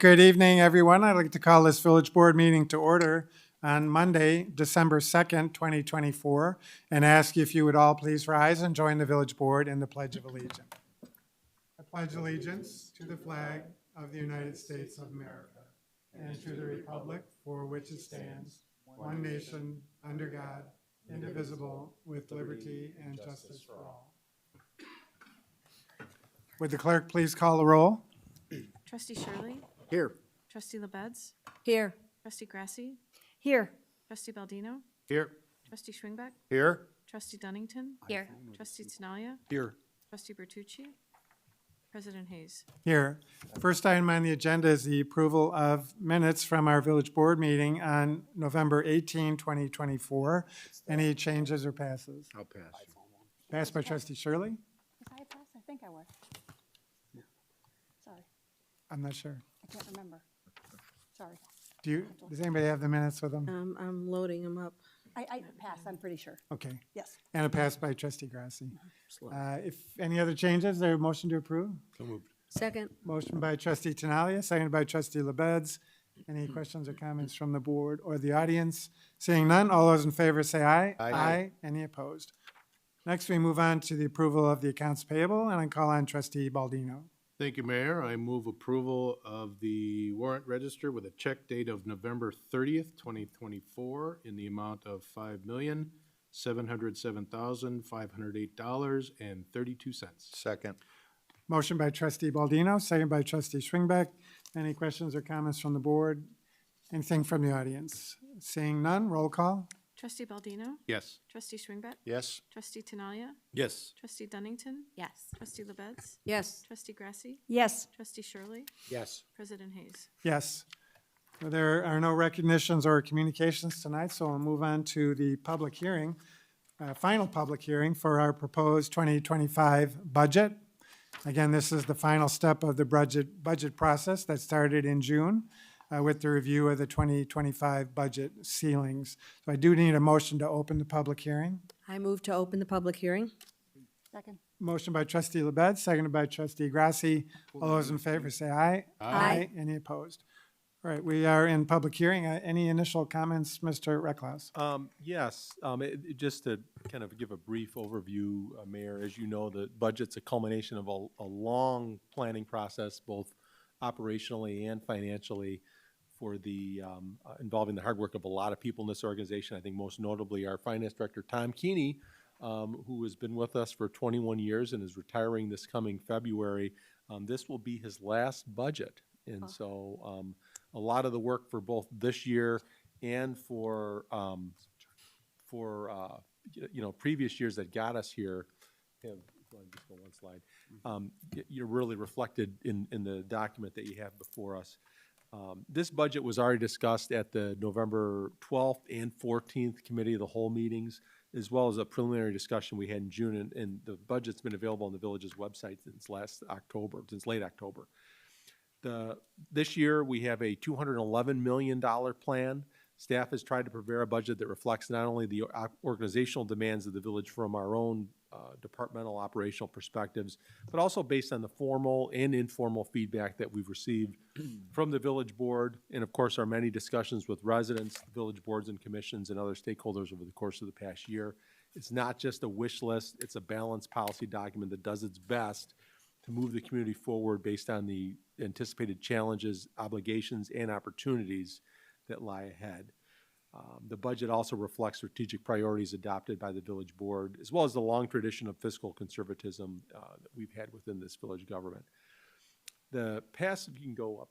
Good evening, everyone. I'd like to call this Village Board meeting to order on Monday, December 2nd, 2024, and ask if you would all please rise and join the Village Board in the Pledge of Allegiance. I pledge allegiance to the flag of the United States of America and to the republic for which it stands, one nation, under God, indivisible, with liberty and justice for all. Would the clerk please call the roll? Trustee Shirley? Here. Trustee LaBedz? Here. Trustee Grasse? Here. Trustee Baldino? Here. Trustee Schwingbeck? Here. Trustee Dunnington? Here. Trustee Tinaglia? Here. Trustee Bertucci? President Hayes? Here. First item on the agenda is the approval of minutes from our Village Board meeting on November 18, 2024. Any changes or passes? I'll pass. Passed by Trustee Shirley? Was I a pass? I think I was. Sorry, I'm not sure. I can't remember. Sorry. Does anybody have the minutes with them? I'm loading them up. I passed, I'm pretty sure. Okay. Yes. And a pass by Trustee Grasse. If any other changes, there a motion to approve? So moved. Second. Motion by Trustee Tinaglia, seconded by Trustee LaBedz. Any questions or comments from the board or the audience? Seeing none, all those in favor say aye. Aye. Any opposed? Next, we move on to the approval of the accounts payable, and I call on Trustee Baldino. Thank you, Mayor. I move approval of the warrant register with a check date of November 30th, 2024 in the amount of $5,707,508.32. Second. Motion by Trustee Baldino, second by Trustee Schwingbeck. Any questions or comments from the board? Anything from the audience? Seeing none, roll call. Trustee Baldino? Yes. Trustee Schwingbeck? Yes. Trustee Tinaglia? Yes. Trustee Dunnington? Yes. Trustee LaBedz? Yes. Trustee Grasse? Yes. Trustee Shirley? Yes. President Hayes? Yes. There are no recognitions or communications tonight, so we'll move on to the public hearing, final public hearing for our proposed 2025 budget. Again, this is the final step of the budget process that started in June with the review of the 2025 budget ceilings. So I do need a motion to open the public hearing. I move to open the public hearing. Second. Motion by Trustee LaBedz, seconded by Trustee Grasse. All those in favor say aye. Aye. Any opposed? All right, we are in public hearing. Any initial comments, Mr. Recklouse? Yes, just to kind of give a brief overview, Mayor, as you know, the budget's a culmination of a long planning process, both operationally and financially, for the involving the hard work of a lot of people in this organization. I think most notably our Finance Director, Tom Keeney, who has been with us for 21 years and is retiring this coming February. This will be his last budget. And so a lot of the work for both this year and for previous years that got us here have, if you want to just go one slide, you're really reflected in the document that you have before us. This budget was already discussed at the November 12th and 14th Committee of the Whole meetings, as well as a preliminary discussion we had in June, and the budget's been available on the village's website since late October. This year, we have a $211 million plan. Staff has tried to prepare a budget that reflects not only the organizational demands of the village from our own departmental operational perspectives, but also based on the formal and informal feedback that we've received from the village board, and of course our many discussions with residents, village boards and commissions, and other stakeholders over the course of the past year. It's not just a wish list, it's a balanced policy document that does its best to move the community forward based on the anticipated challenges, obligations, and opportunities that lie ahead. The budget also reflects strategic priorities adopted by the village board, as well as the long tradition of fiscal conservatism that we've had within this village government. The past, if you can go up,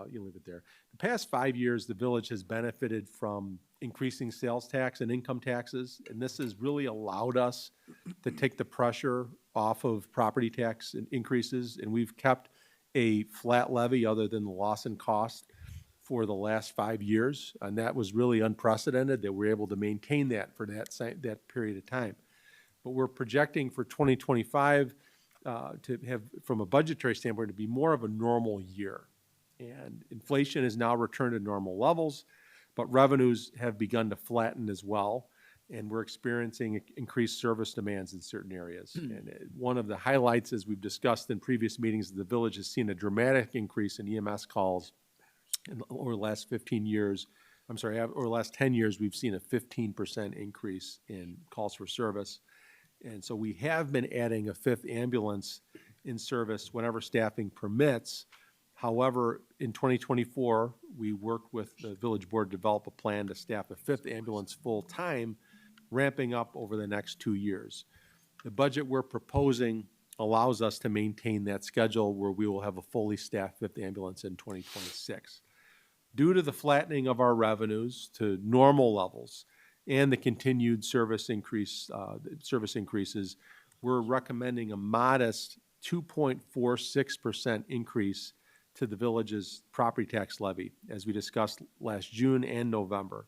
you leave it there. The past 5 years, the village has benefited from increasing sales tax and income taxes, and this has really allowed us to take the pressure off of property tax increases, and we've kept a flat levy other than the loss in cost for the last 5 years, and that was really unprecedented that we're able to maintain that for that period of time. But we're projecting for 2025 to have, from a budgetary standpoint, to be more of a normal year. And inflation has now returned to normal levels, but revenues have begun to flatten as well. And we're experiencing increased service demands in certain areas. And one of the highlights, as we've discussed in previous meetings, the village has seen a dramatic increase in EMS calls over the last 15 years, over the last 10 years, we've seen a 15% increase in calls for service. And so we have been adding a 5th ambulance in service whenever staffing permits. However, in 2024, we worked with the village board to develop a plan to staff a 5th ambulance full-time, ramping up over the next 2 years. The budget we're proposing allows us to maintain that schedule where we will have a fully staffed 5th ambulance in 2026. Due to the flattening of our revenues to normal levels and the continued service increases, we're recommending a modest 2.46% increase to the village's property tax levy, as we discussed last June and November.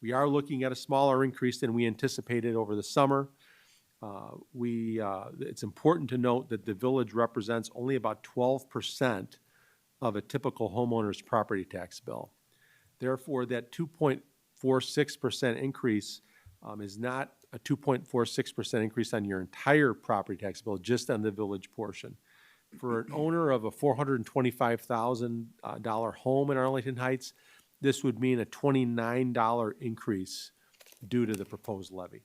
We are looking at a smaller increase than we anticipated over the summer. It's important to note that the village represents only about 12% of a typical homeowner's property tax bill. Therefore, that 2.46% increase is not a 2.46% increase on your entire property tax bill, just on the village portion. For an owner of a $425,000 home in Arlington Heights, this would mean a $29 increase due to the proposed levy.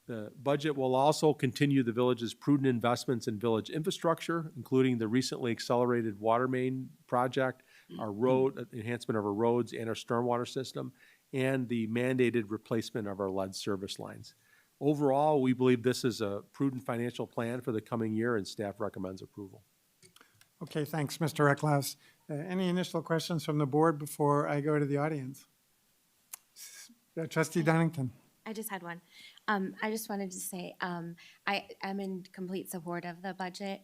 The budget will also continue the village's prudent investments in village infrastructure, including the recently accelerated water main project, our road enhancement of our roads and our stormwater system, and the mandated replacement of our lead service lines. Overall, we believe this is a prudent financial plan for the coming year, and staff recommends approval. Okay, thanks, Mr. Recklouse. Any initial questions from the board before I go to the audience? Trustee Dunnington. I just had one. I just wanted to say I am in complete support of the budget.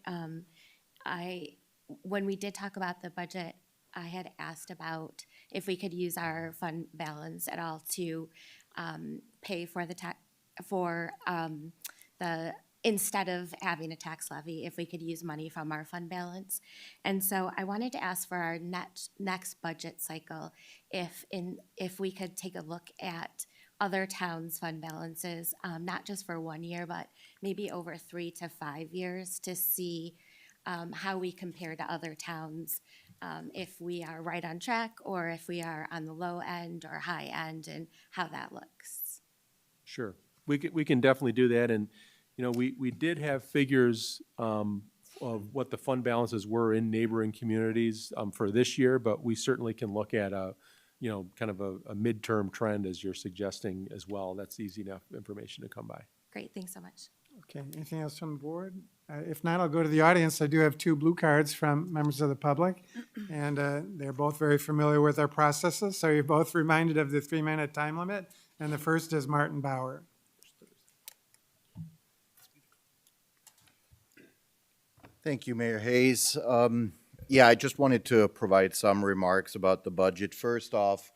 When we did talk about the budget, I had asked about if we could use our fund balance at all to pay for the instead of having a tax levy, if we could use money from our fund balance. And so I wanted to ask for our next budget cycle if we could take a look at other towns' fund balances, not just for 1 year, but maybe over 3 to 5 years, to see how we compare to other towns, if we are right on track or if we are on the low end or high end, and how that looks. Sure, we can definitely do that. And we did have figures of what the fund balances were in neighboring communities for this year, but we certainly can look at kind of a midterm trend, as you're suggesting as well. That's easy enough information to come by. Great, thanks so much. Okay, anything else from the board? If not, I'll go to the audience. I do have 2 blue cards from members of the public, and they're both very familiar with our processes, so you're both reminded of the 3-minute time limit. And the first is Martin Bauer. Thank you, Mayor Hayes. Yeah, I just wanted to provide some remarks about the budget. First off,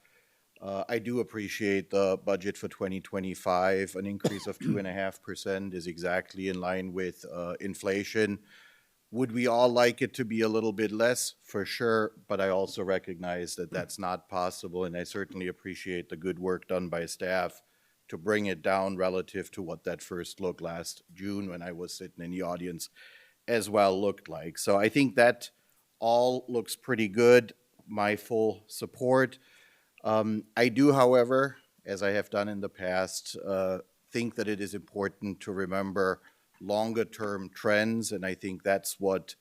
I do appreciate the budget for 2025. An increase of 2.5% is exactly in line with inflation. Would we all like it to be a little bit less? For sure, but I also recognize that that's not possible, and I certainly appreciate the good work done by staff to bring it down relative to what that first look last June, when I was sitting in the audience, as well looked like. So I think that all looks pretty good. My full support. I do, however, as I have done in the past, think that it is important to remember longer-term trends, and I think that's what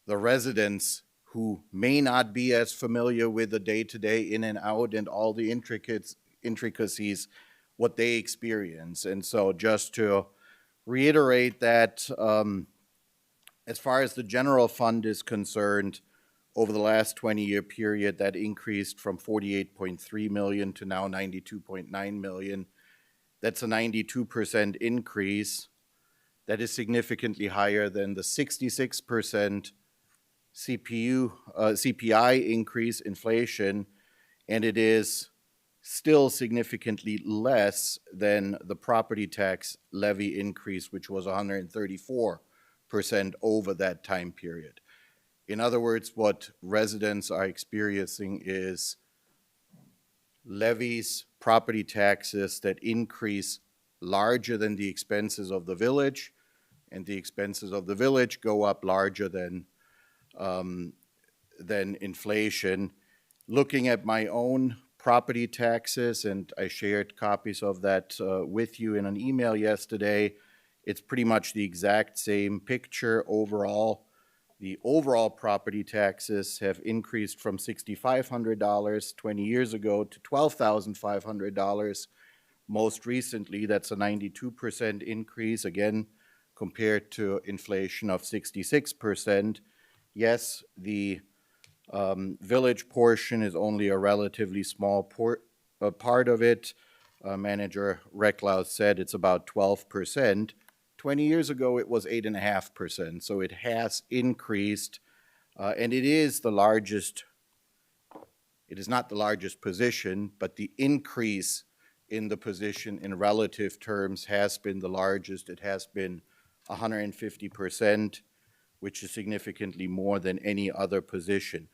the residents who may not be as familiar with the day-to-day in and out and all the intricacies, what they experience. And so just to reiterate that, as far as the general fund is concerned, over the last 20-year period, that increased from $48.3 million to now $92.9 million. That's a 92% increase. That is significantly higher than the 66% CPI increase, inflation, and it is still significantly less than the property tax levy increase, which was 134% over that time period. In other words, what residents are experiencing is levies, property taxes that increase larger than the expenses of the village, and the expenses of the village go up larger than inflation. looking at my own property taxes, and I shared copies of that with you in an email yesterday, it's pretty much the exact same picture overall. The overall property taxes have increased from $6,500 20 years ago to $12,500. Most recently, that's a 92% increase, again, compared to inflation of 66%. Yes, the village portion is only a relatively small part of it. Manager Recklau said it's about 12%. 20 years ago, it was 8.5%, so it has increased, and it is the largest, it is not the largest position, but the increase in the position in relative terms has been the largest. It has been 150%, which is significantly more than any other position.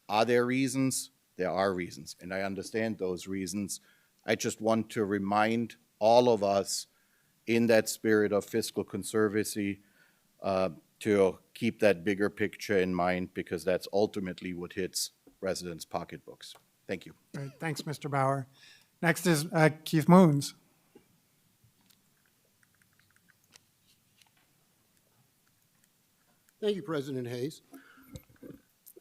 Are there reasons? There are reasons, and I understand those reasons. I just want to remind all of us in that spirit of fiscal conservancy to keep that bigger picture in mind, because that's ultimately what hits residents' pocketbooks. Thank you. Great, thanks, Mr. Bauer. Next is Keith Moons. Thank you, President Hayes.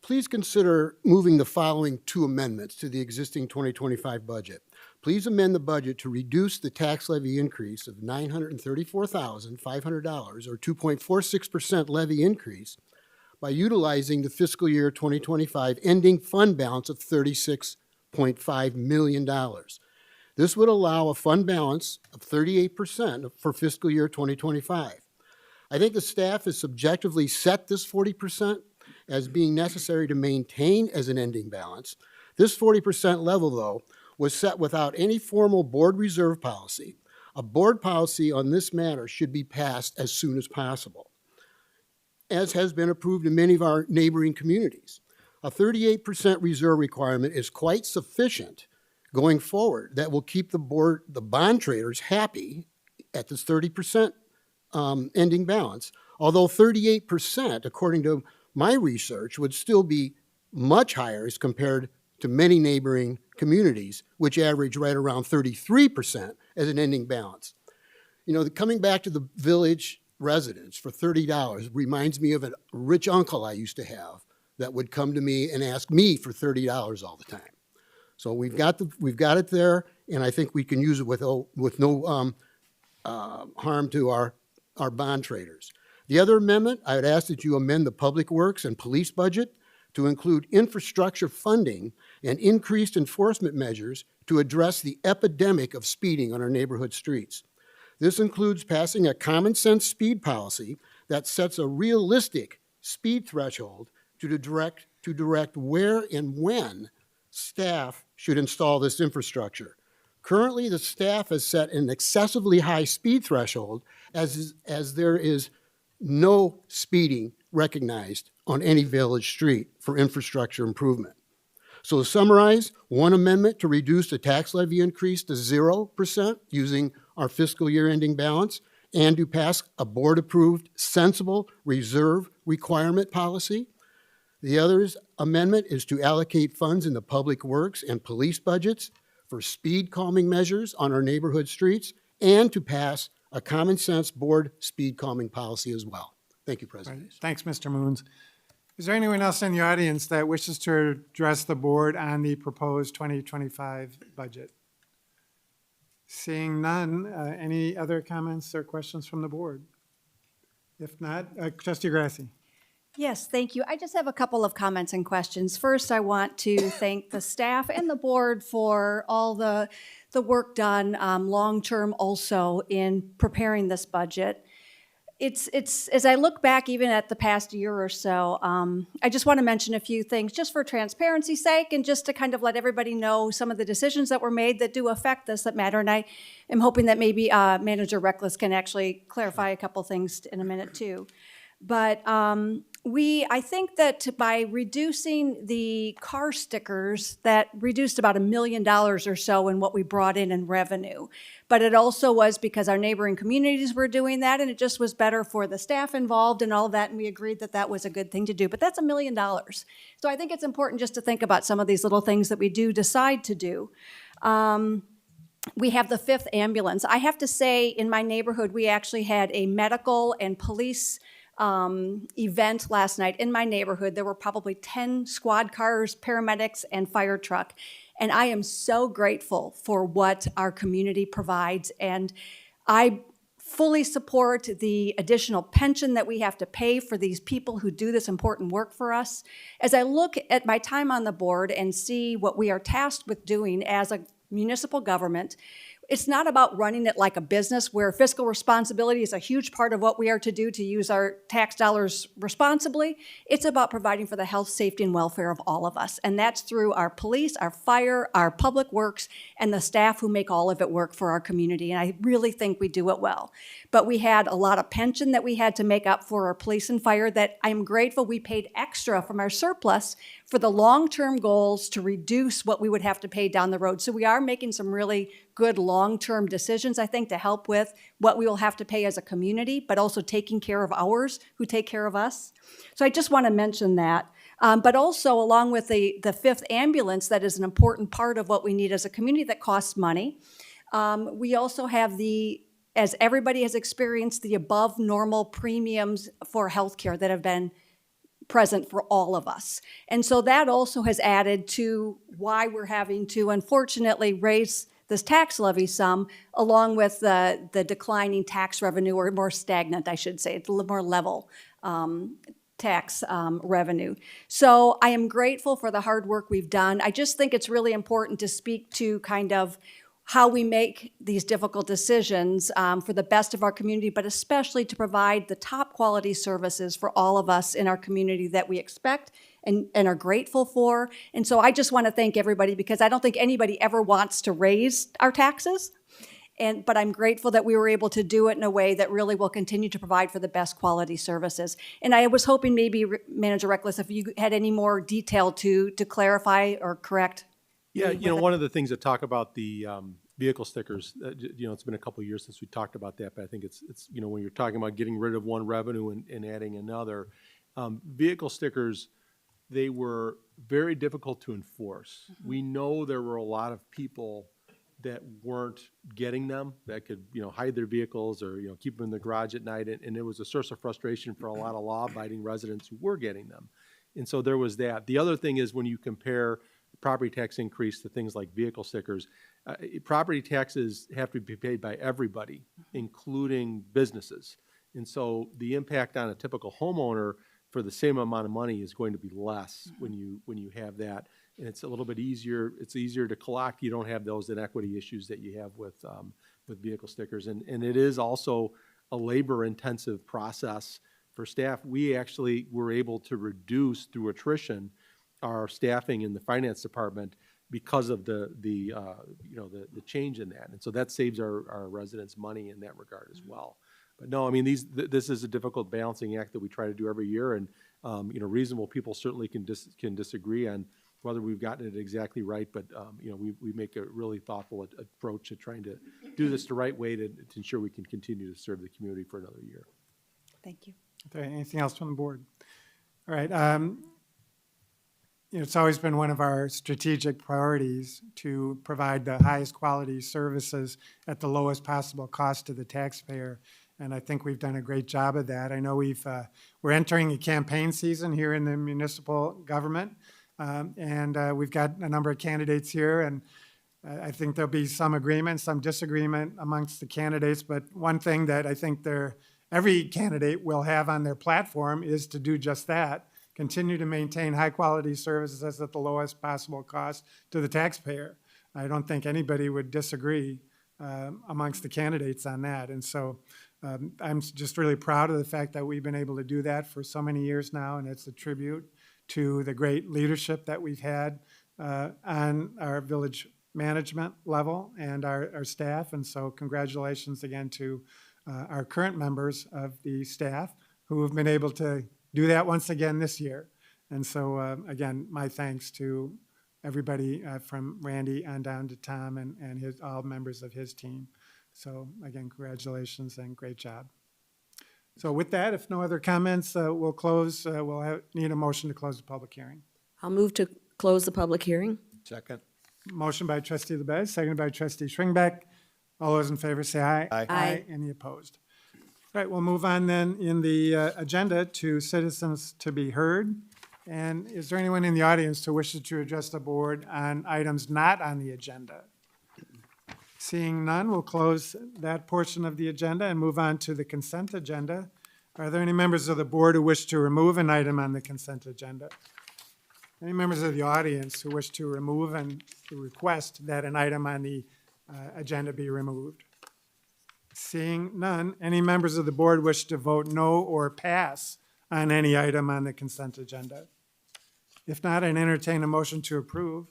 Please consider moving the following two amendments to the existing 2025 budget. Please amend the budget to reduce the tax levy increase of $934,500, or 2.46% levy increase, by utilizing the fiscal year 2025 ending fund balance of $36.5 million. This would allow a fund balance of 38% for fiscal year 2025. I think the staff has subjectively set this 40% as being necessary to maintain as an ending balance. This 40% level, though, was set without any formal board reserve policy. A board policy on this matter should be passed as soon as possible, as has been approved in many of our neighboring communities. A 38% reserve requirement is quite sufficient going forward that will keep the bond traders happy at this 30% ending balance, although 38%, according to my research, would still be much higher as compared to many neighboring communities, which average right around 33% as an ending balance. You know, coming back to the village residents for $30 reminds me of a rich uncle I used to have that would come to me and ask me for $30 all the time. So we've got it there, and I think we can use it with no harm to our bond traders. The other amendment, I would ask that you amend the public works and police budget to include infrastructure funding and increased enforcement measures to address the epidemic of speeding on our neighborhood streets. This includes passing a common sense speed policy that sets a realistic speed threshold to direct where and when staff should install this infrastructure. Currently, the staff has set an excessively high speed threshold as there is no speeding recognized on any village street for infrastructure improvement. So to summarize, one amendment to reduce the tax levy increase to 0% using our fiscal year ending balance, and to pass a board-approved, sensible reserve requirement policy. The other amendment is to allocate funds in the public works and police budgets for speed calming measures on our neighborhood streets, and to pass a common sense board speed calming policy as well. Thank you, President. Right. Thanks, Mr. Moons. Is there anyone else in the audience that wishes to address the board on the proposed 2025 budget? Seeing none, any other comments or questions from the board? If not, Trustee Grasse. Yes, thank you. I just have a couple of comments and questions. First, I want to thank the staff and the board for all the work done long-term also in preparing this budget. It's as I look back even at the past year or so, I just want to mention a few things just for transparency's sake and just to kind of let everybody know some of the decisions that were made that do affect us, that matter. And I am hoping that maybe Manager Reckless can actually clarify a couple things in a minute too. But I think that by reducing the car stickers, that reduced about $1 million or so in what we brought in revenue. But it also was because our neighboring communities were doing that, and it just was better for the staff involved and all of that, and we agreed that that was a good thing to do. But that's $1 million. So I think it's important just to think about some of these little things that we do decide to do. We have the 5th ambulance. I have to say, in my neighborhood, we actually had a medical and police event last night in my neighborhood. There were probably 10 squad cars, paramedics, and fire truck. And I am so grateful for what our community provides. And I fully support the additional pension that we have to pay for these people who do this important work for us. As I look at my time on the board and see what we are tasked with doing as a municipal government, it's not about running it like a business where fiscal responsibility is a huge part of what we are to do to use our tax dollars responsibly. It's about providing for the health, safety, and welfare of all of us. And that's through our police, our fire, our public works, and the staff who make all of it work for our community. And I really think we do it well. But we had a lot of pension that we had to make up for our police and fire that I'm grateful we paid extra from our surplus for the long-term goals to reduce what we would have to pay down the road. So we are making some really good long-term decisions, I think, to help with what we will have to pay as a community, but also taking care of ours who take care of us. So I just want to mention that. But also, along with the 5th ambulance, that is an important part of what we need as a community that costs money. We also have as everybody has experienced, the above normal premiums for healthcare that have been present for all of us. And so that also has added to why we're having to, unfortunately, raise this tax levy some, along with the declining tax revenue, or more stagnant, I should say. It's a little more level tax revenue. So I am grateful for the hard work we've done. I just think it's really important to speak to kind of how we make these difficult decisions for the best of our community, but especially to provide the top quality services for all of us in our community that we expect and are grateful for. And so I just want to thank everybody, because I don't think anybody ever wants to raise our taxes. But I'm grateful that we were able to do it in a way that really will continue to provide for the best quality services. And I was hoping maybe, Manager Reckless, if you had any more detail to clarify or correct. Yeah, one of the things that talk about the vehicle stickers, it's been a couple of years since we talked about that, but I think it's when you're talking about getting rid of one revenue and adding another, vehicle stickers, they were very difficult to enforce. Mm-hmm. We know there were a lot of people that weren't getting them, that could, hide their vehicles or, keep them in the garage at night. And it was a source of frustration for a lot of law-abiding residents who were getting them. And so there was that. The other thing is, when you compare property tax increase to things like vehicle stickers, property taxes have to be paid by everybody, including businesses. And so the impact on a typical homeowner for the same amount of money is going to be less when you have that. And it's a little bit easier. It's easier to collect. You don't have those inequity issues that you have with vehicle stickers. And it is also a labor-intensive process for staff. We actually were able to reduce, through attrition, our staffing in the finance department because of the change in that. And so that saves our residents money in that regard as well. But no, I mean, this is a difficult balancing act that we try to do every year. And, reasonable people certainly can disagree on whether we've gotten it exactly right, but we make a really thoughtful approach to trying to do this the right way to ensure we can continue to serve the community for another year. Thank you. Okay, anything else from the board? All right. It's always been one of our strategic priorities to provide the highest quality services at the lowest possible cost to the taxpayer. And I think we've done a great job of that. I know we're entering a campaign season here in the municipal government. And we've got a number of candidates here, and I think there'll be some agreement, some disagreement amongst the candidates. But one thing that I think every candidate will have on their platform is to do just that: continue to maintain high-quality services at the lowest possible cost to the taxpayer. I don't think anybody would disagree amongst the candidates on that. And so I'm just really proud of the fact that we've been able to do that for so many years now, and it's a tribute to the great leadership that we've had on our village management level and our staff. And so congratulations again to our current members of the staff who have been able to do that once again this year. And so, again, my thanks to everybody from Randy on down to Tom and all members of his team. So again, congratulations and great job. So with that, if no other comments, we'll close, need a motion to close the public hearing. I'll move to close the public hearing. Second. Motion by trustee LaBedz, seconded by trustee Schwingbeck. All those in favor say aye. Aye. Aye. Any opposed? All right, we'll move on then in the agenda to citizens to be heard. And is there anyone in the audience who wishes to address the board on items not on the agenda? Seeing none, we'll close that portion of the agenda and move on to the consent agenda. Are there any members of the board who wish to remove an item on the consent agenda? Any members of the audience who wish to remove and to request that an item on the agenda be removed? Seeing none, any members of the board wish to vote no or pass on any item on the consent agenda? If not, I'd entertain a motion to approve.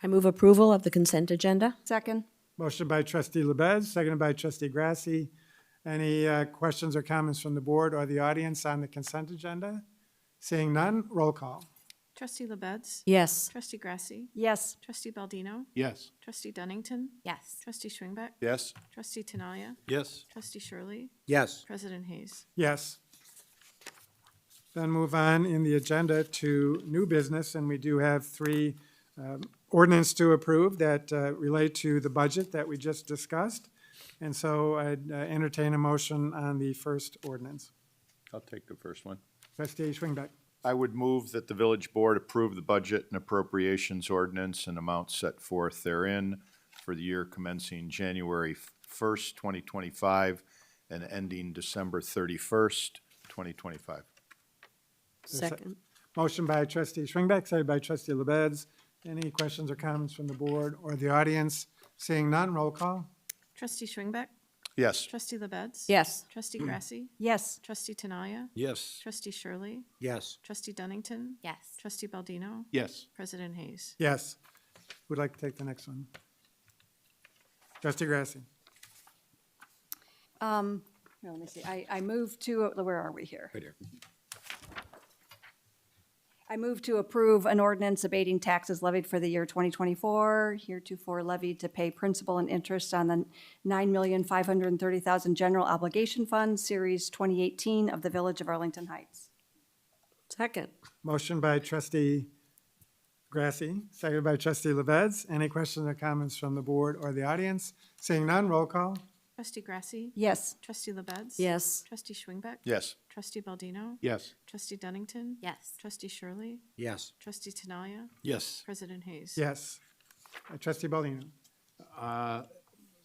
I move approval of the consent agenda. Second. Motion by trustee LaBedz, seconded by trustee Grasse. Any questions or comments from the board or the audience on the consent agenda? Seeing none, roll call. Trustee LaBedz? Yes. Trustee Grasse? Yes. Trustee Baldino? Yes. Trustee Dunnington? Yes. Trustee Schwingbeck? Yes. Trustee Tinaglia? Yes. Trustee Shirley? Yes. President Hayes? Yes. Then move on in the agenda to new business, and we do have three ordinance to approve that relate to the budget that we just discussed. And so I'd entertain a motion on the first ordinance. I'll take the first one. Trustee Schwingbeck. I would move that the village board approve the budget and appropriations ordinance and amounts set forth therein for the year commencing January 1st, 2025, and ending December 31st, 2025. Second. Motion by trustee Schwingbeck, seconded by trustee LaBedz. Any questions or comments from the board or the audience? Seeing none, roll call. Trustee Schwingbeck? Yes. Trustee LaBedz? Yes. Trustee Grasse? Yes. Trustee Tinaglia? Yes. Trustee Shirley? Yes. Trustee Dunnington? Yes. Trustee Baldino? Yes. President Hayes? Yes. Would like to take the next one. Trustee Grasse. Let me see. I move to, where are we here? Right here. I move to approve an ordinance abating taxes levied for the year 2024, heretofore levied to pay principal and interest on the $9,530,000 general obligation fund, Series 2018 of the Village of Arlington Heights. Second. Motion by trustee Grasse, seconded by trustee LaBedz. Any questions or comments from the board or the audience? Seeing none, roll call. Trustee Grasse? Yes. Trustee LaBedz? Yes. Trustee Schwingbeck? Yes. Trustee Baldino? Yes. Trustee Dunnington? Yes. Trustee Shirley? Yes. Trustee Tinaglia? Yes. President Hayes? Yes. Trustee Baldino.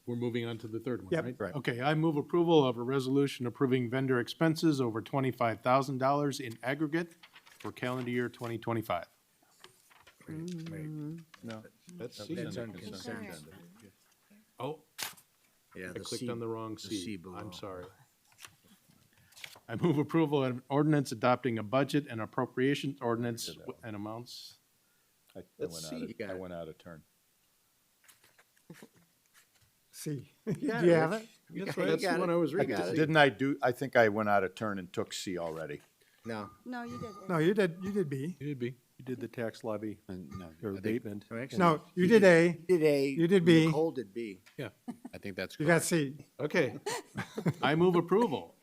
We're moving on to the third one, Yep. right? Right. Okay, I move approval of a resolution approving vendor expenses over $25,000 in aggregate for calendar year 2025. No. That's C. That's on on the consent consent agenda. agenda. Oh, Yeah, I clicked on the wrong C. C below. I'm sorry. I move approval of an ordinance adopting a budget and appropriations ordinance and amounts. I Let's see. went out of turn. C. Do you have it? That's got that's the it. one I was I reading. got it. Didn't I do, I think I went out of turn and took C already. No. No, you did. No, you did B. It'd be. You did the tax levy No, or abatement. No, you did A. Did A. You did B. Nicole did B. Yeah. I think that's You correct. got C. Okay. I move approval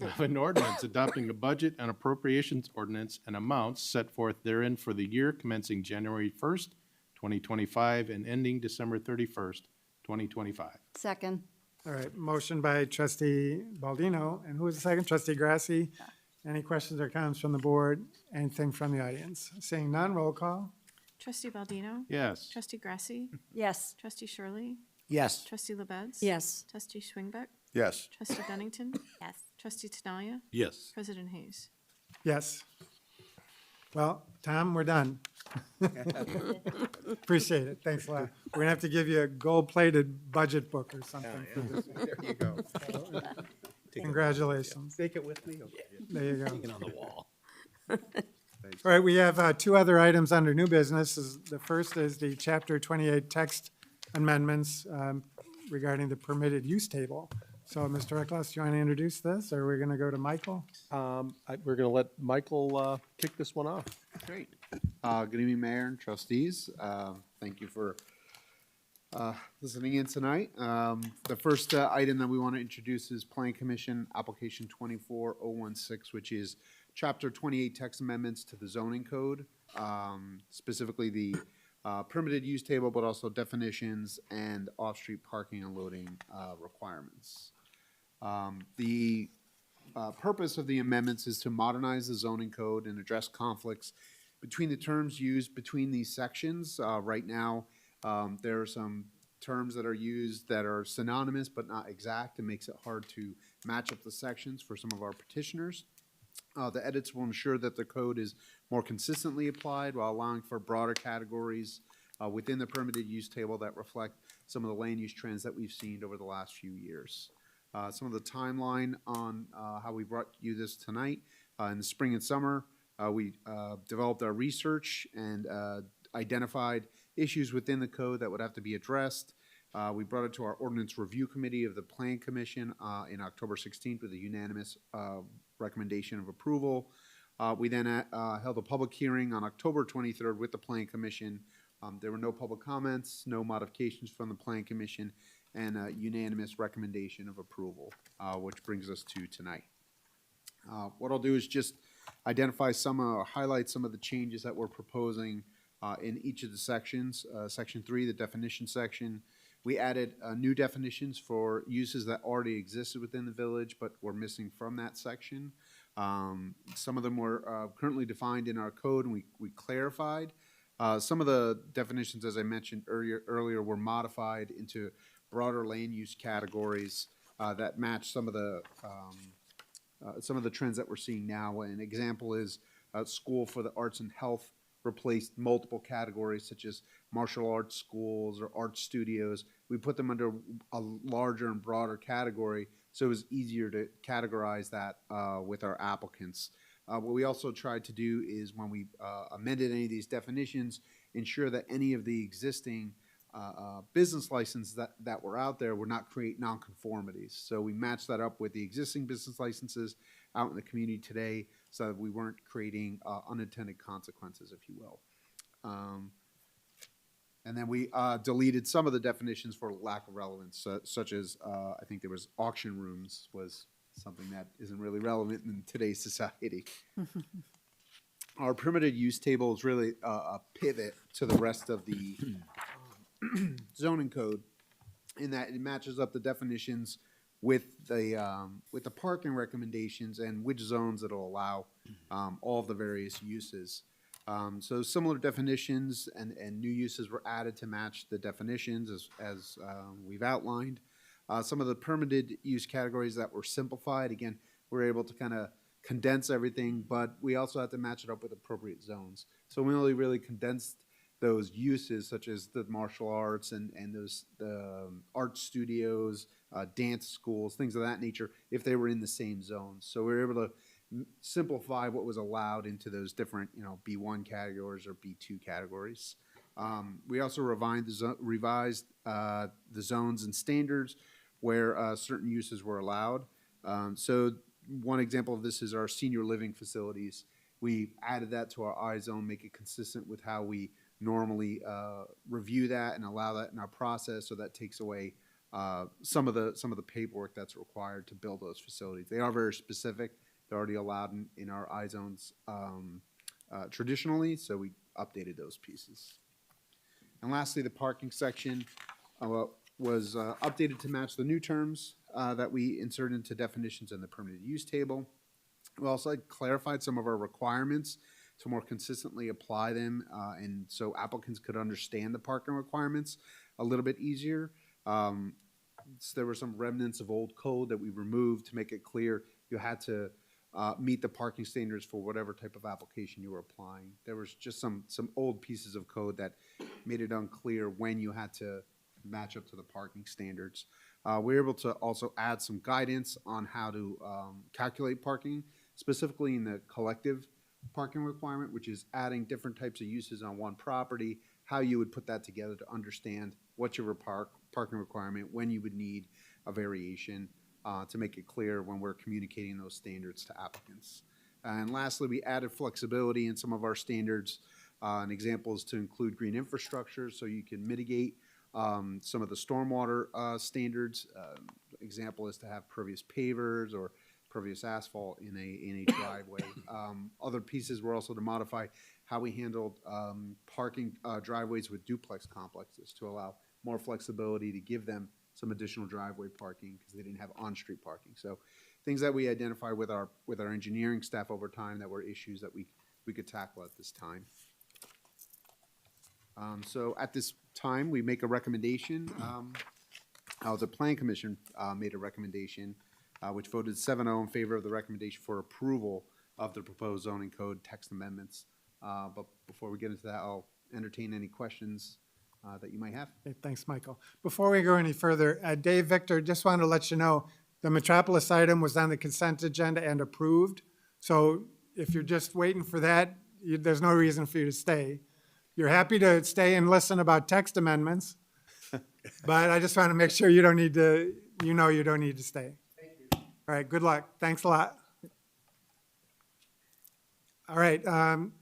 of an ordinance adopting a budget and appropriations ordinance and amounts set forth therein for the year commencing January 1st, 2025, and ending December 31st, 2025. Second. All right, motion by trustee Baldino, and who was the second? Trustee Grasse. Any questions or comments from the board? Anything from the audience? Seeing none, roll call. Trustee Baldino? Yes. Trustee Grasse? Yes. Trustee Shirley? Yes. Trustee LaBedz? Yes. Trustee Schwingbeck? Yes. Trustee Dunnington? Yes. Trustee Tinaglia? Yes. President Hayes? Yes. Well, Tom, we're done. Appreciate it. Thanks a lot. We're gonna have to give you a gold-plated budget book or something. for this. There you go. Congratulations. Take it with me? There you go. On the wall. All right, we have two other items under new business. The first is the Chapter 28 text amendments regarding the permitted use table So, Mr. Eckles, do you want to introduce this, or are we going to go to Michael? We're going to let Michael kick this one off. Great. Good evening, Mayor and trustees. Thank you for listening in tonight. The first item that we want to introduce is Plan Commission Application 24016, which is Chapter 28 text amendments to the zoning code, specifically the permitted use table, but also definitions and off-street parking and loading requirements. The purpose of the amendments is to modernize the zoning code and address conflicts between the terms used between these sections. Right now, there are some terms that are used that are synonymous but not exact. It makes it hard to match up the sections for some of our petitioners. The edits will ensure that the code is more consistently applied while allowing for broader categories within the permitted use table that reflect some of the land use trends that we've seen over the last few years. Some of the timeline on how we brought you this tonight. In the spring and summer, we developed our research and identified issues within the code that would have to be addressed. We brought it to our ordinance review committee of the Plan Commission in October 16th with a unanimous recommendation of approval. We then held a public hearing on October 23rd with the Plan Commission. There were no public comments, no modifications from the Plan Commission, and a unanimous recommendation of approval, which brings us to tonight. What I'll do is just identify highlight some of the changes that we're proposing in each of the sections. Section 3, the definition section, we added new definitions for uses that already existed within the village but were missing from that section. Some of them were currently defined in our code, and we clarified. Some of the definitions, as I mentioned earlier, were modified into broader land use categories that match some of the trends that we're seeing now. An example is School for the Arts and Health replaced multiple categories such as martial arts schools or art studios. We put them under a larger and broader category, so it was easier to categorize that with our applicants. What we also tried to do is when we amended any of these definitions, ensure that any of the existing business licenses that were out there would not create nonconformities. So we matched that up with the existing business licenses out in the community today so that we weren't creating unintended consequences, if you will. And then we deleted some of the definitions for lack of relevance, such as I think there was auction rooms was something that isn't really relevant in today's society. Our permitted use table is really a pivot to the rest of the zoning code in that it matches up the definitions with the parking recommendations and which zones it'll allow all of the various uses. So similar definitions and new uses were added to match the definitions as we've outlined. Some of the permitted use categories that were simplified, again, we're able to kind of condense everything, but we also have to match it up with appropriate zones. So we only really condensed those uses such as the martial arts and the art studios, dance schools, things of that nature, if they were in the same zones. So we were able to simplify what was allowed into those different, B1 categories or B2 categories. We also revised the zones and standards where certain uses were allowed. So one example of this is our senior living facilities. We added that to our I zone, make it consistent with how we normally review that and allow that in our process. So that takes away some of the paperwork that's required to build those facilities. They are very specific. They're already allowed in our I zones traditionally, so we updated those pieces. And lastly, the parking section was updated to match the new terms that we inserted into definitions in the permitted use table. We also clarified some of our requirements to more consistently apply them, and so applicants could understand the parking requirements a little bit easier. So there were some remnants of old code that we removed to make it clear you had to meet the parking standards for whatever type of application you were applying. There was just some old pieces of code that made it unclear when you had to match up to the parking standards. We were able to also add some guidance on how to calculate parking, specifically in the collective parking requirement, which is adding different types of uses on one property, how you would put that together to understand what's your parking requirement, when you would need a variation. to make it clear when we're communicating those standards to applicants. And lastly, we added flexibility in some of our standards. An example is to include green infrastructure, so you can mitigate some of the stormwater standards. Example is to have pervious pavers or pervious asphalt in a driveway. Other pieces were also to modify how we handled parking driveways with duplex complexes to allow more flexibility to give them some additional driveway parking because they didn't have on-street parking. So things that we identified with our engineering staff over time that were issues that we could tackle at this time. So at this time, we make a recommendation. The Plan Commission made a recommendation, which voted 7-0 in favor of the recommendation for approval of the proposed zoning code text amendments. But before we get into that, I'll entertain any questions that you might have. Okay, thanks, Michael. Before we go any further, Dave, Victor, just wanted to let you know, the Metropolis item was on the consent agenda and approved. So if you're just waiting for that, there's no reason for you to stay. You're happy to stay and listen about text amendments, but I just want to make sure you don't need to, you don't need to stay. Thank you. All right, good luck. Thanks a lot. All right,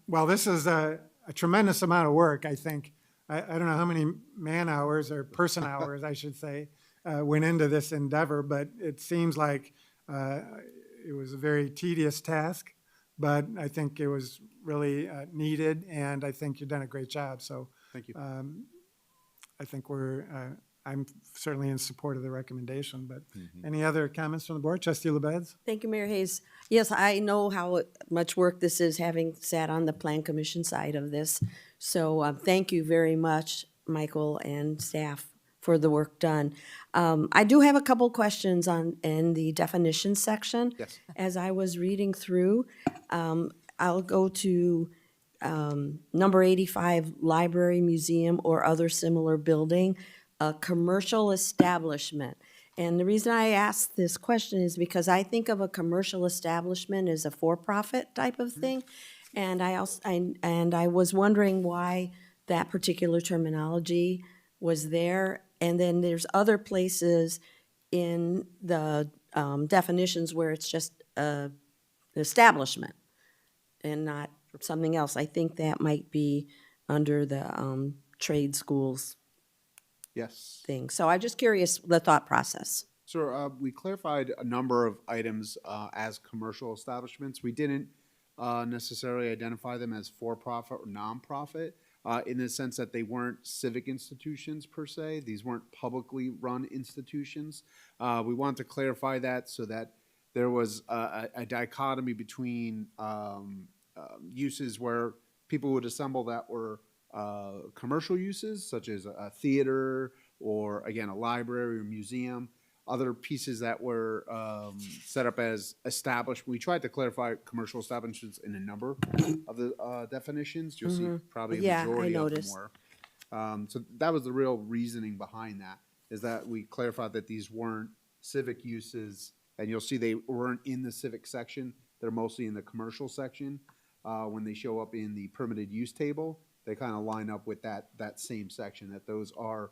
well, this is a tremendous amount of work, I think. I don't know how many man hours or person hours, I should say, went into this endeavor, but it seems like it was a very tedious task, but I think it was really needed, and I think you've done a great job. So Thank you. I think I'm certainly in support of the recommendation, but any other comments from the board? Trustee LaBedz? Thank you, Mayor Hayes. Yes, I know how much work this is, having sat on the Plan Commission side of this. So thank you very much, Michael and staff, for the work done. I do have a couple questions in the definition section. Yes. As I was reading through, I'll go to number 85, library, museum, or other similar building, a commercial establishment. And the reason I ask this question is because I think of a commercial establishment as a for-profit type of thing. And I was wondering why that particular terminology was there. And then there's other places in the definitions where it's just an establishment and not something else. I think that might be under the trade schools Yes. thing. So I'm just curious the thought process. So we clarified a number of items as commercial establishments. We didn't necessarily identify them as for-profit or nonprofit in the sense that they weren't civic institutions per se. These weren't publicly run institutions. We wanted to clarify that so that there was a dichotomy between uses where people would assemble that were commercial uses, such as a theater or, again, a library or museum, other pieces that were set up as established. We tried to clarify commercial establishments in a number of the definitions. You'll see probably a Yeah, I majority of them noticed. were. So that was the real reasoning behind that, is that we clarified that these weren't civic uses, and you'll see they weren't in the civic section. They're mostly in the commercial section. When they show up in the permitted use table, they kind of line up with that same section, that those are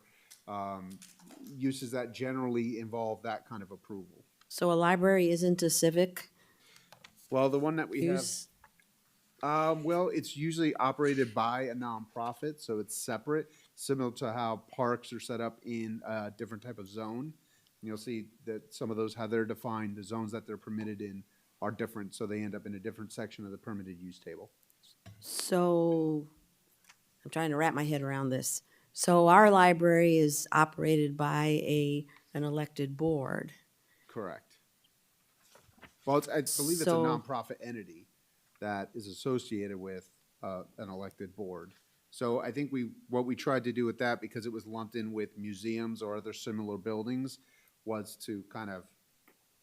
uses that generally involve that kind of approval. So a library isn't a civic Well, the one that we use? have, well, it's usually operated by a nonprofit, so it's separate, similar to how parks are set up in a different type of zone. And you'll see that some of those, how they're defined, the zones that they're permitted in are different, so they end up in a different section of the permitted use table. So I'm trying to wrap my head around this. So our library is operated by an elected board. Correct. Well, I believe it's a So- nonprofit entity that is associated with an elected board. So I think what we tried to do with that, because it was lumped in with museums or other similar buildings, was to kind of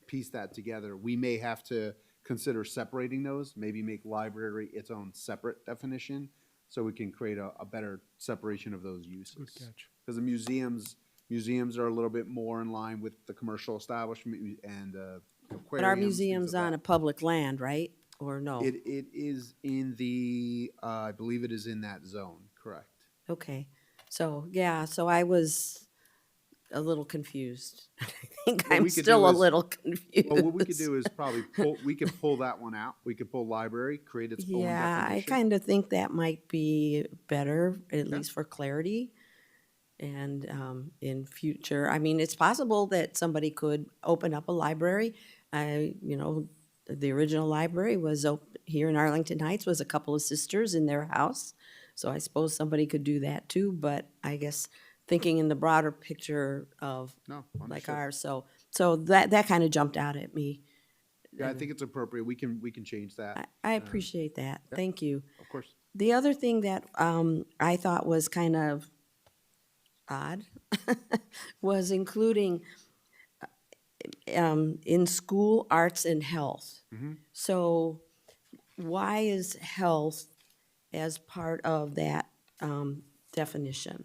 piece that together. We may have to consider separating those, maybe make library its own separate definition, so we can create a better separation of those uses. Good catch. Because the museums are a little bit more in line with the commercial establishment and But our aquariums, things museum's of on a that. public land, right? Or no? It is in the, I believe it is in that zone, correct. Okay. So, yeah, so I was a little confused. I think What I'm we could still do a is- little confused. Well, what we could do is probably we could pull that one out. We could pull library, create its own Yeah, I definition. kind of think that might be better, at least for clarity. And in future, I mean, it's possible that somebody could open up a library. The original library was here in Arlington Heights, was a couple of sisters in their house. So I suppose somebody could do that too, but I guess thinking in the broader picture of No, like understood. ours, so that kind of jumped out at me. Yeah, I think it's appropriate. We can change that. I appreciate that. Thank you. Of course. The other thing that I thought was kind of odd was including in school, arts, and health. So why is health as part of that definition?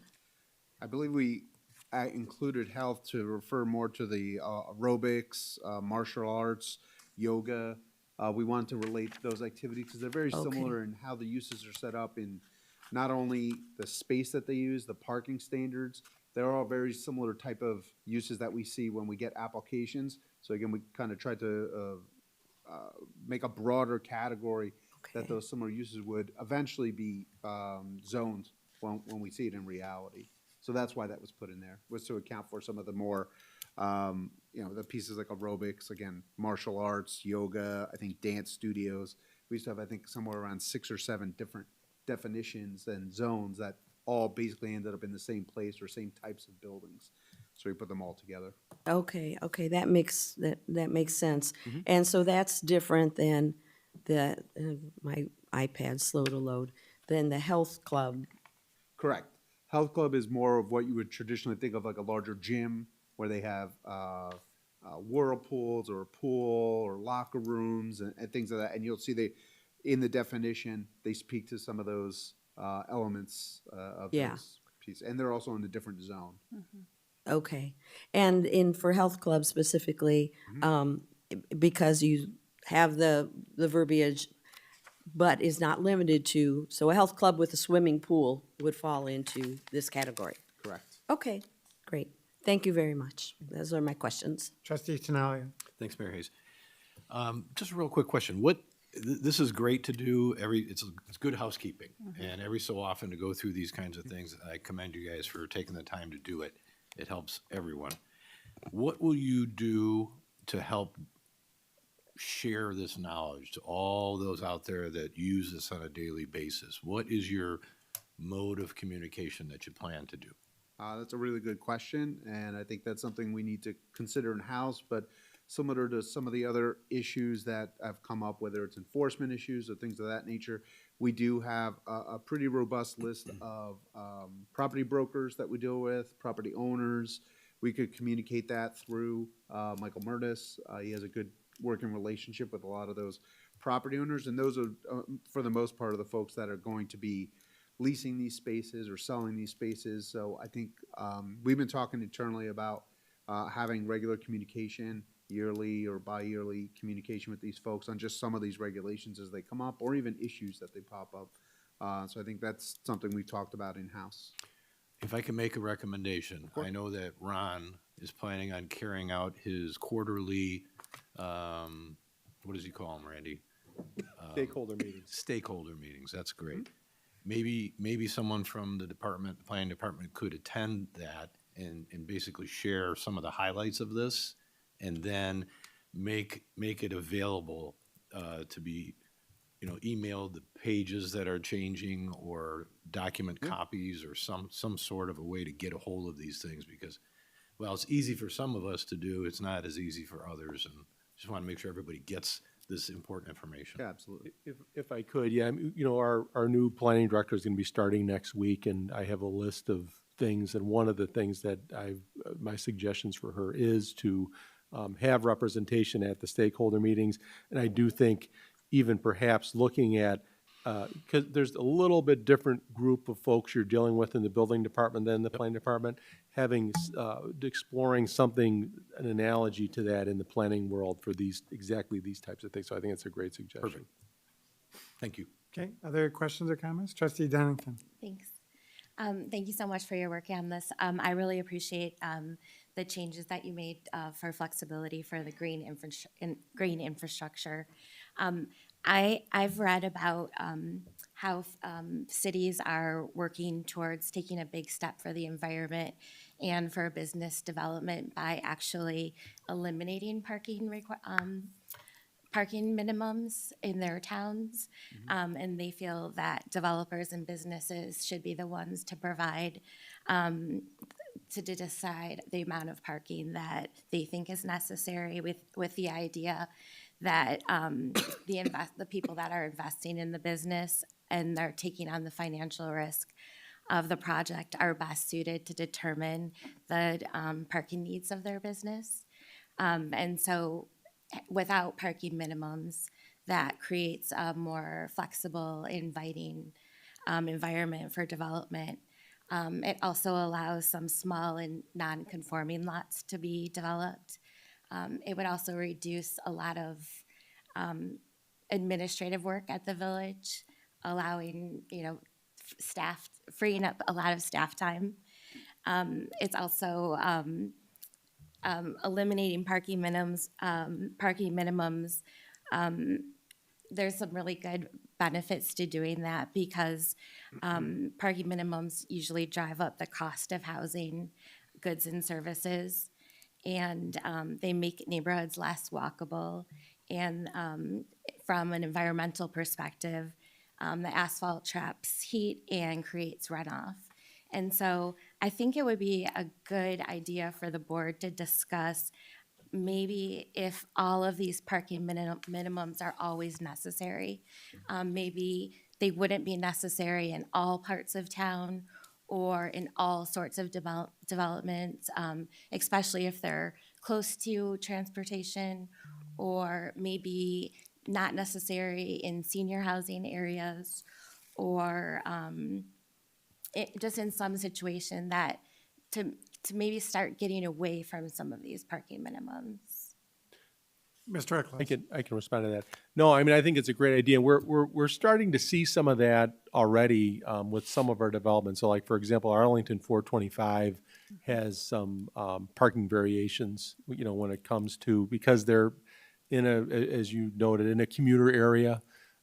I believe we included health to refer more to the aerobics, martial arts, yoga. We wanted to relate those activities because they're very similar in how the uses are set up in not only the space that they use, the parking standards. They're all very similar type of uses that we see when we get applications. So again, we kind of tried to make a broader category that Okay. those similar uses would eventually be zoned when we see it in reality. So that's why that was put in there, was to account for some of the more, the pieces like aerobics, again, martial arts, yoga, I think dance studios. We used to have, I think, somewhere around 6 or 7 different definitions and zones that all basically ended up in the same place or same types of buildings. So we put them all together. Okay, that makes sense. And so that's different than my iPad's slow to load, than the health club. Correct. Health club is more of what you would traditionally think of like a larger gym where they have whirlpools or a pool or locker rooms and things like that. And you'll see in the definition, they speak to some of those elements of Yeah. those pieces. And they're also in a different zone. Okay. And for health club specifically, because you have the verbiage, but is not limited to, so a health club with a swimming pool would fall into this category. Correct. Okay, great. Thank you very much. Those are my questions. Trustee Tinaglia. Thanks, Mayor Hayes. Just a real quick question. This is great to do it's good housekeeping. And every so often to go through these kinds of things, I commend you guys for taking the time to do it. It helps everyone. What will you do to help share this knowledge to all those out there that use this on a daily basis? What is your mode of communication that you plan to do? That's a really good question, and I think that's something we need to consider in-house, but similar to some of the other issues that have come up, whether it's enforcement issues or things of that nature, we do have a pretty robust list of property brokers that we deal with, property owners. We could communicate that through Michael Murtis. He has a good working relationship with a lot of those property owners, and those are, for the most part, of the folks that are going to be leasing these spaces or selling these spaces. So I think we've been talking internally about having regular communication, yearly or bi-yearly communication with these folks on just some of these regulations as they come up, or even issues that they pop up. So I think that's something we've talked about in-house. If I can make a recommendation, I know that Ron is planning on carrying out his quarterly, what does he call them, Randy? Stakeholder meetings. Stakeholder meetings, that's great. Maybe someone from the planning department could attend that and basically share some of the highlights of this, and then make it available to be, emailed the pages that are changing, or document copies, or some sort of a way to get a hold of these things, because, well, it's easy for some of us to do, it's not as easy for others, and just want to make sure everybody gets this important information. Yeah, absolutely. If I could, yeah, our new planning director is going to be starting next week, and I have a list of things, and one of the things that my suggestions for her is to have representation at the stakeholder meetings. And I do think even perhaps looking at, because there's a little bit different group of folks you're dealing with in the building department than the planning department, exploring something, an analogy to that in the planning world for exactly these types of things. So I think it's a great suggestion. Perfect. Thank you. Okay, other questions or comments? Trustee Dunnington. Thanks. Thank you so much for your work on this. I really appreciate the changes that you made for flexibility for the green infrastructure. I've read about how cities are working towards taking a big step for the environment and for business development by actually eliminating parking minimums in their towns. And they feel that developers and businesses should be the ones to provide, to decide the amount of parking that they think is necessary, with the idea that the people that are investing in the business and they're taking on the financial risk of the project are best suited to determine the parking needs of their business. And so without parking minimums, that creates a more flexible, inviting environment for development. It also allows some small and non-conforming lots to be developed. It would also reduce a lot of administrative work at the village, allowing, staff, freeing up a lot of staff time. It's also eliminating parking minimums. There's some really good benefits to doing that because parking minimums usually drive up the cost of housing, goods and services, and they make neighborhoods less walkable. And from an environmental perspective, the asphalt traps heat and creates runoff. And so I think it would be a good idea for the board to discuss maybe if all of these parking minimums are always necessary. Maybe they wouldn't be necessary in all parts of town or in all sorts of developments, especially if they're close to transportation, or maybe not necessary in senior housing areas, or just in some situation that to maybe start getting away from some of these parking minimums. Mr. Eckles. I can respond to that. No, I mean, I think it's a great idea. We're starting to see some of that already with some of our developments. So like, for example, Arlington 425 has some parking variations, when it comes to, because they're in as you noted, in a commuter area.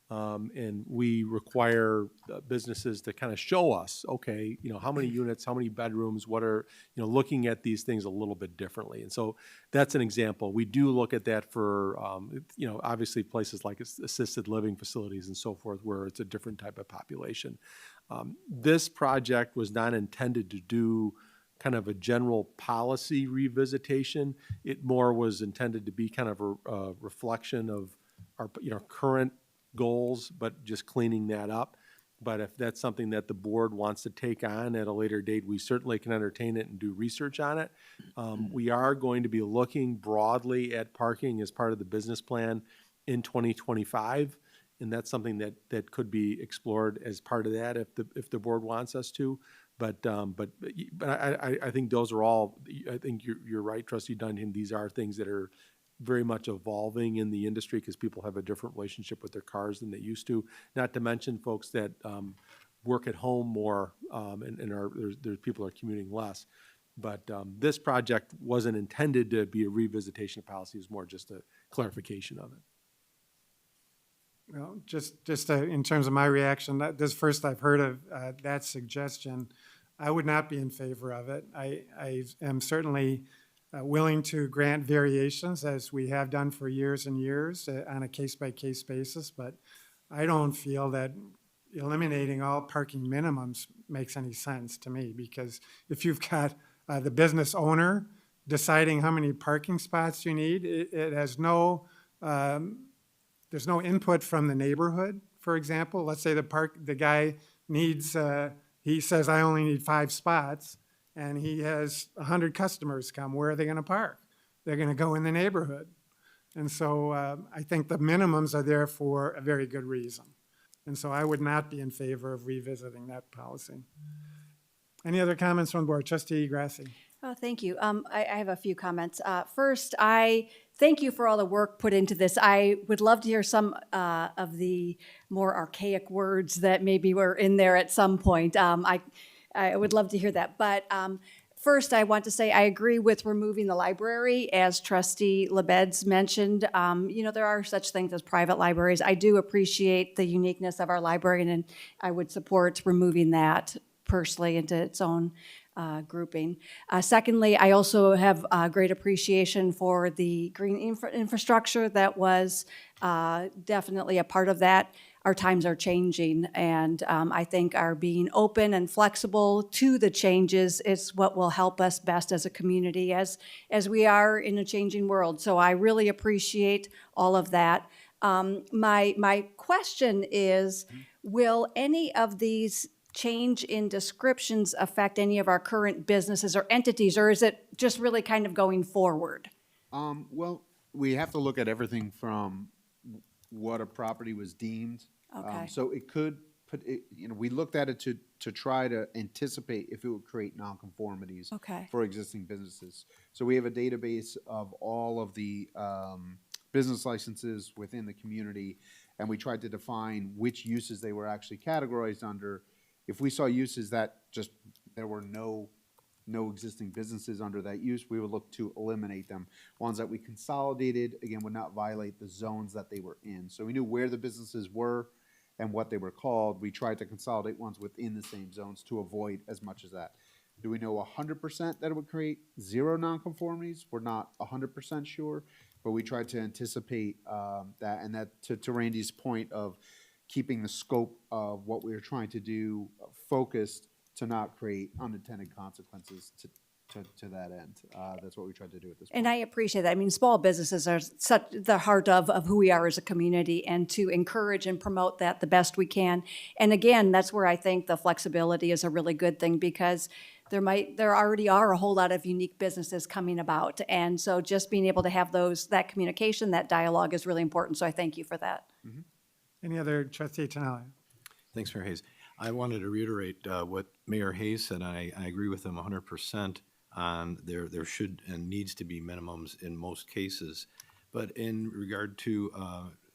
And we require businesses to kind of show us, okay, how many units, how many bedrooms, what are, looking at these things a little bit differently. And so that's an example. We do look at that for, obviously places like assisted living facilities and so forth, where it's a different type of population. This project was not intended to do kind of a general policy revisitation. It more was intended to be kind of a reflection of our, current goals, but just cleaning that up. But if that's something that the board wants to take on at a later date, we certainly can entertain it and do research on it. We are going to be looking broadly at parking as part of the business plan in 2025, and that's something that could be explored as part of that if the board wants us to. But I think those are all. I think you're right, Trustee Dunnington. These are things that are very much evolving in the industry because people have a different relationship with their cars than they used to. Not to mention folks that work at home more and there's people are commuting less. But this project wasn't intended to be a revisitation of policy. It was more just a clarification of it. Well, just in terms of my reaction, this first I've heard of that suggestion. I would not be in favor of it. I am certainly willing to grant variations, as we have done for years and years, on a case-by-case basis, but I don't feel that eliminating all parking minimums makes any sense to me, because if you've got the business owner deciding how many parking spots you need, it has no, there's no input from the neighborhood, for example. Let's say the guy needs, he says, I only need 5 spots, and he has 100 customers come. Where are they going to park? They're going to go in the neighborhood. And so I think the minimums are there for a very good reason. And so I would not be in favor of revisiting that policy. Any other comments from the board? Trustee Grasse. Oh, thank you. I have a few comments. First, I thank you for all the work put into this. I would love to hear some of the more archaic words that maybe were in there at some point. I would love to hear that. But first, I want to say I agree with removing the library, as Trustee LaBedz mentioned. There are such things as private libraries. I do appreciate the uniqueness of our library, and I would support removing that personally into its own grouping. Secondly, I also have great appreciation for the green infrastructure that was definitely a part of that. Our times are changing, and I think our being open and flexible to the changes is what will help us best as a community as we are in a changing world. So I really appreciate all of that. My question is, will any of these change in descriptions affect any of our current businesses or entities, or is it just really kind of going forward? Well, we have to look at everything from what a property was deemed. Okay. So it could put, we looked at it to try to anticipate if it would create nonconformities Okay. for existing businesses. So we have a database of all of the business licenses within the community, and we tried to define which uses they were actually categorized under. If we saw uses that just, there were no existing businesses under that use, we would look to eliminate them. Ones that we consolidated, again, would not violate the zones that they were in. So we knew where the businesses were and what they were called. We tried to consolidate ones within the same zones to avoid as much as that. Do we know 100% that it would create zero nonconformities? We're not 100% sure, but we tried to anticipate that. And that, to Randy's point of keeping the scope of what we were trying to do focused to not create unintended consequences to that end. That's what we tried to do at this point. And I appreciate that. I mean, small businesses are such the heart of who we are as a community, and to encourage and promote that the best we can. And again, that's where I think the flexibility is a really good thing, because there already are a whole lot of unique businesses coming about. And so just being able to have that communication, that dialogue is really important. So I thank you for that. Any other trustee Tinaglia? Thanks, Mayor Hayes. I wanted to reiterate what Mayor Hayes said. I agree with him 100% on there should and needs to be minimums in most cases. But in regard to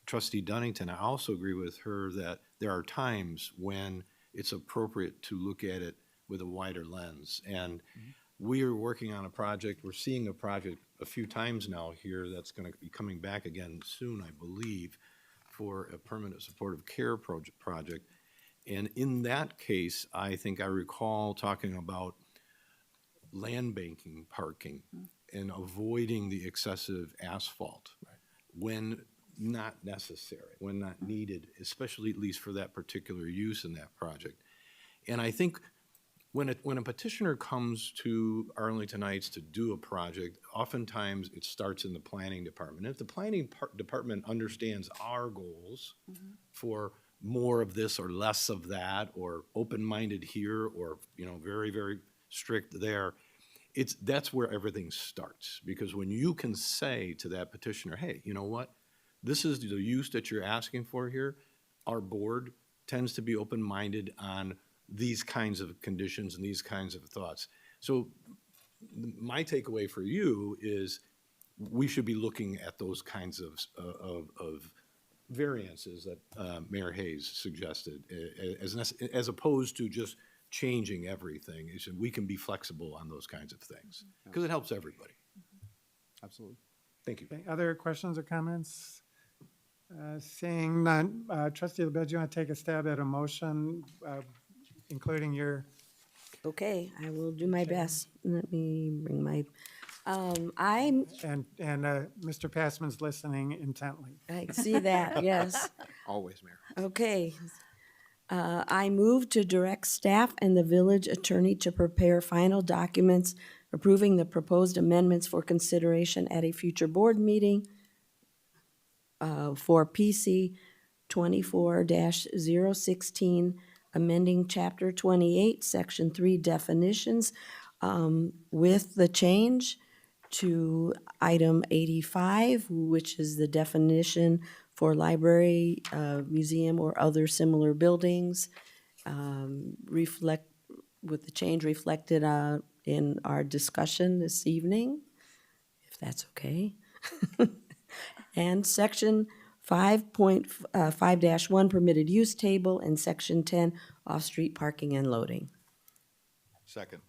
Trustee Dunnington, I also agree with her that there are times when it's appropriate to look at it with a wider lens. And we are working on a project, we're seeing a project a few times now here that's going to be coming back again soon, I believe, for a permanent supportive care project. And in that case, I think I recall talking about land banking parking and avoiding the excessive asphalt when not necessary, when not needed, especially at least for that particular use in that project. And I think when a petitioner comes to Arlington Heights to do a project, oftentimes it starts in the planning department. If the planning department understands our goals for more of this or less of that, or open-minded here, or very, very strict there, that's where everything starts. Because when you can say to that petitioner, hey, you know what, this is the use that you're asking for here, our board tends to be open-minded on these kinds of conditions and these kinds of thoughts. So my takeaway for you is we should be looking at those kinds of variances that Mayor Hayes suggested, as opposed to just changing everything. We can be flexible on those kinds of things because it helps everybody. Absolutely. Thank you. Okay, other questions or comments? Seeing none, Trustee LaBedz, you want to take a stab at a motion, including your, Okay, I will do my best. Let me bring my, and Mr. Passman's listening intently. I see that, yes. Always, Mayor. Okay. I move to direct staff and the village attorney to prepare final documents approving the proposed amendments for consideration at a future board meeting for PC 24-016, amending Chapter 28, Section 3 definitions, with the change to item 85, which is the definition for library, museum, or other similar buildings, with the change reflected in our discussion this evening, if that's okay. And Section 5.5-1 permitted use table, and Section 10 off-street parking and loading. Second.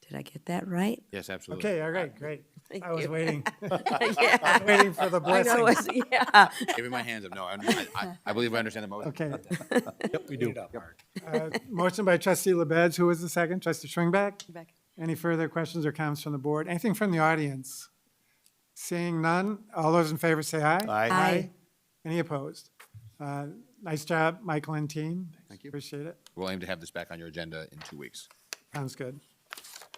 Did I get that right? Yes, absolutely. Okay, all right, great. Thank I was you. waiting, Yeah. waiting for the I know, blessing. yeah. Give me my hands up. No, I believe I understand the motion. Okay. Yep, we do. Motion by trustee LaBedz. Who was the second? Trustee Schwingbeck? Back. Any further questions or comments from the board? Anything from the audience? Seeing none, all those in favor say aye. Aye. Any opposed? Nice job, Michael and team. Thank you. Appreciate it. We'll aim to have this back on your agenda in 2 weeks. Sounds good.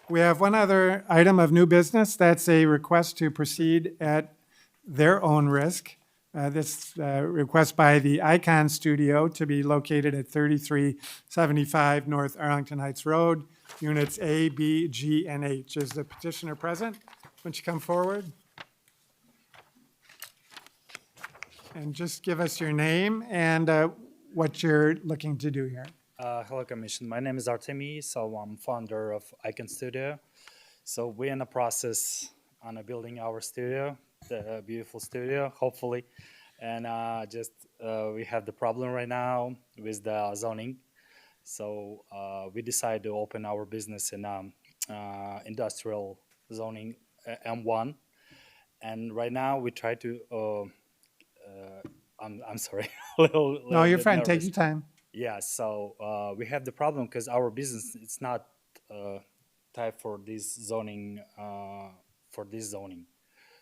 We have one other item of new business. That's a request to proceed at their own risk. This request by the Icon Studio to be located at 3375 North Arlington Heights Road, Units A, B, G, and H. Is the petitioner present? Why don't you come forward? And just give us your name and what you're looking to do here. Hello, Commission. My name is Artemi, so I'm founder of Icon Studio. So we're in the process on building our studio, the beautiful studio, hopefully. And we have the problem right now with the zoning. So we decided to open our business in industrial zoning M1. And right now we try to, I'm sorry. No, you're fine. Take your time. Yeah, so we have the problem because our business it's not type for this zoning.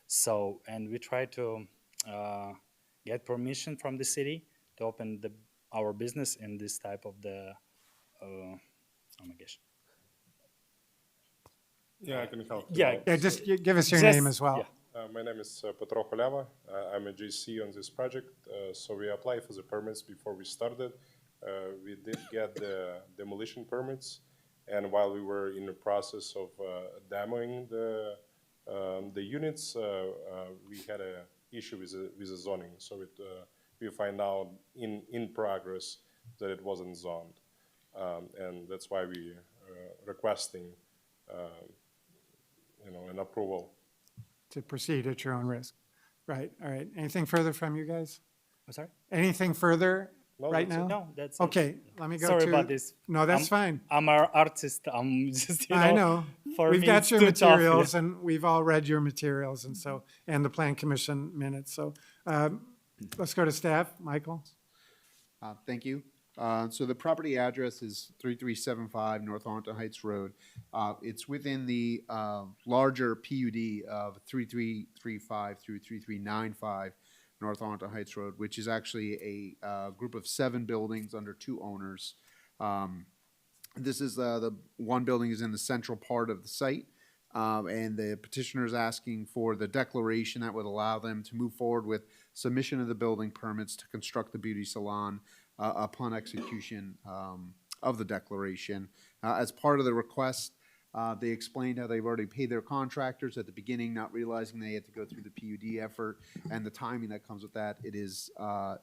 So and we try to get permission from the city to open our business in this type of the. Oh my gosh. Yeah, I can help. Yeah, Yeah, just give us your Just- name as well. yeah. My name is Petro Khuleva. I'm a GC on this project. So we applied for the permits before we started. We did get the demolition permits, and while we were in the process of demoing the units, we had a issue with the zoning. So we find out in progress that it wasn't zoned, and that's why we requesting an approval. To proceed at your own risk. Right, all right. Anything further from you guys? I'm sorry. Anything further No, right that's it. now? No, that's it. Okay, let me go to. Sorry about this. No, that's fine. I'm an artist. I'm just I know. For We've me, got it's your too tough, yeah. materials and we've all read your materials and so, and the plan commission minutes. So let's go to staff. Michael? Thank you. So the property address is 3375 North Arlington Heights Road. It's within the larger PUD of 3335 through 3395 North Arlington Heights Road, which is actually a group of 7 buildings under 2 owners. This is the one building is in the central part of the site. And the petitioner is asking for the declaration that would allow them to move forward with submission of the building permits to construct the beauty salon upon execution of the declaration. As part of the request, they explained how they've already paid their contractors at the beginning, not realizing they had to go through the PUD effort and the timing that comes with that. It is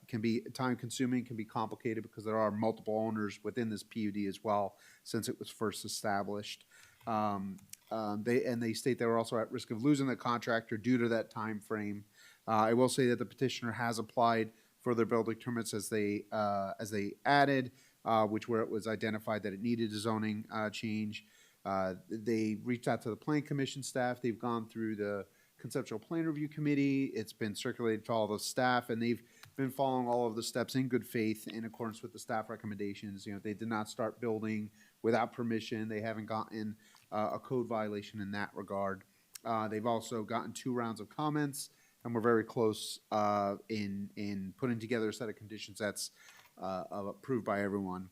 can be time consuming, can be complicated because there are multiple owners within this PUD as well since it was first established. They state they were also at risk of losing the contractor due to that time frame. I will say that the petitioner has applied for their building permits as they added, where it was identified that it needed a zoning change. They reached out to the Plan Commission staff. They've gone through the Conceptual Plan Review Committee. It's been circulated to all the staff, and they've been following all of the steps in good faith in accordance with the staff recommendations. They did not start building without permission. They haven't gotten a code violation in that regard. They've also gotten 2 rounds of comments, and we're very close in putting together a set of conditions that's approved by everyone.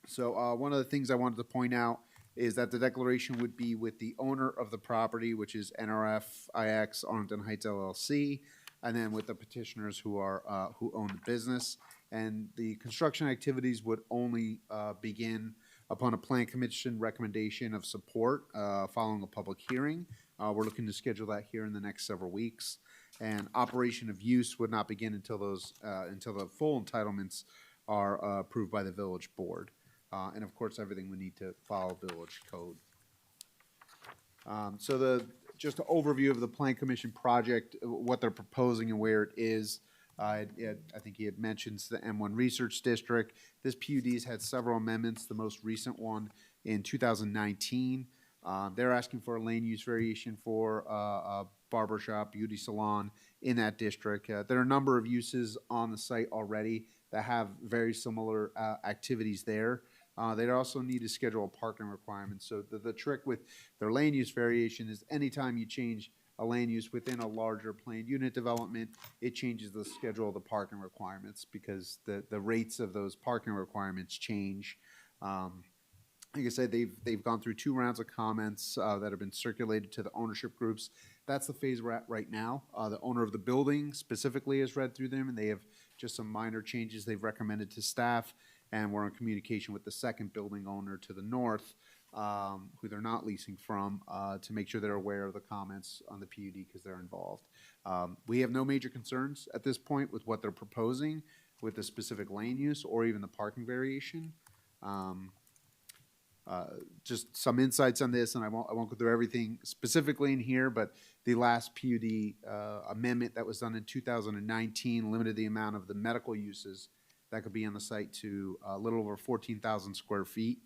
So one of the things I wanted to point out is that the declaration would be with the owner of the property, which is NRF IX Arlington Heights LLC, and then with the petitioners who own the business. And the construction activities would only begin upon a Plan Commission recommendation of support following a public hearing. We're looking to schedule that here in the next several weeks. And operation of use would not begin until the full entitlements are approved by the village board. And of course, everything would need to follow village code. Just an overview of the Plan Commission project, what they're proposing and where it is. I think he had mentioned the M1 Research District. This PUD's had several amendments, the most recent one in 2019. They're asking for a land use variation for a barber shop, beauty salon in that district. There are a number of uses on the site already that have very similar activities there. They'd also need to schedule a parking requirement. So the trick with their land use variation is anytime you change a land use within a larger planned unit development, it changes the schedule of the parking requirements because the rates of those parking requirements change. Like I said, they've gone through 2 rounds of comments that have been circulated to the ownership groups. That's the phase we're at right now. The owner of the building specifically has read through them, and they have just some minor changes they've recommended to staff. And we're in communication with the second building owner to the north, who they're not leasing from, to make sure they're aware of the comments on the PUD because they're involved. We have no major concerns at this point with what they're proposing with the specific land use or even the parking variation. Just some insights on this, and I won't go through everything specifically in here, but the last PUD amendment that was done in 2019 limited the amount of the medical uses that could be on the site to a little over 14,000 square feet.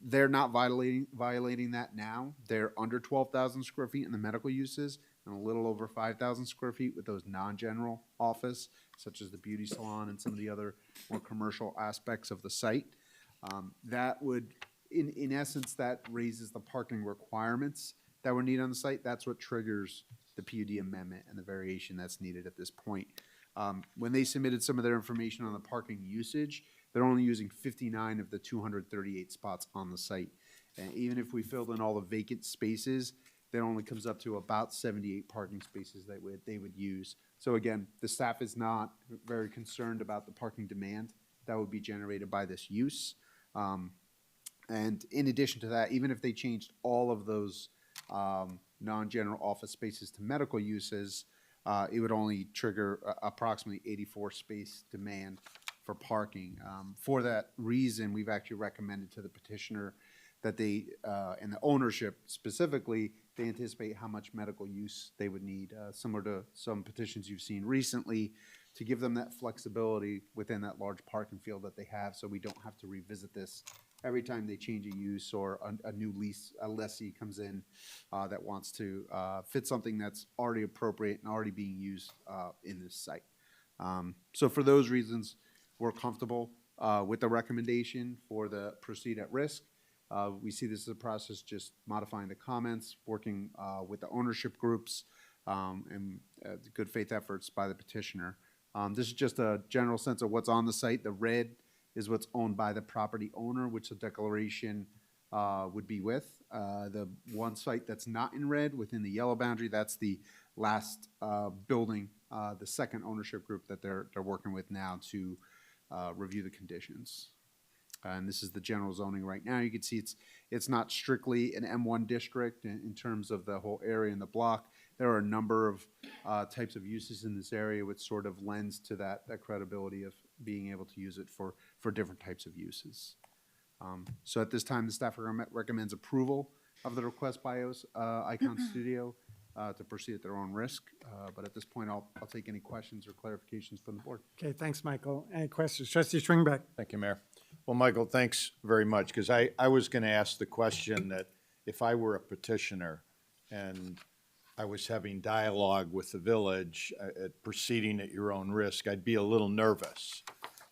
They're not violating that now. They're under 12,000 square feet in the medical uses and a little over 5,000 square feet with those non-general office, such as the beauty salon and some of the other more commercial aspects of the site. That would, in essence, that raises the parking requirements that were needed on the site. That's what triggers the PUD amendment and the variation that's needed at this point. When they submitted some of their information on the parking usage, they're only using 59 of the 238 spots on the site. And even if we filled in all the vacant spaces, that only comes up to about 78 parking spaces that they would use. So again, the staff is not very concerned about the parking demand that would be generated by this use. And in addition to that, even if they changed all of those non-general office spaces to medical uses, it would only trigger approximately 84 space demand for parking. For that reason, we've actually recommended to the petitioner that they, and the ownership specifically, they anticipate how much medical use they would need, similar to some petitions you've seen recently, to give them that flexibility within that large parking field that they have, so we don't have to revisit this every time they change a use or a new lease, a lessee comes in that wants to fit something that's already appropriate and already being used in this site. So for those reasons, we're comfortable with the recommendation for the proceed at risk. We see this as a process, just modifying the comments, working with the ownership groups, and good faith efforts by the petitioner. This is just a general sense of what's on the site. The red is what's owned by the property owner, which the declaration would be with. The one site that's not in red within the yellow boundary, that's the last building, the second ownership group that they're working with now to review the conditions. And this is the general zoning right now. You can see it's not strictly an M1 district in terms of the whole area and the block. There are a number of types of uses in this area which sort of lends to that credibility of being able to use it for different types of uses. So at this time, the staff recommends approval of the request by Icon Studio to proceed at their own risk. But at this point, I'll take any questions or clarifications from the board. Okay, thanks, Michael. Any questions? Trustee Schwingbeck. Thank you, Mayor. Well, Michael, thanks very much, because I was going to ask the question that if I were a petitioner and I was having dialogue with the village proceeding at your own risk, I'd be a little nervous.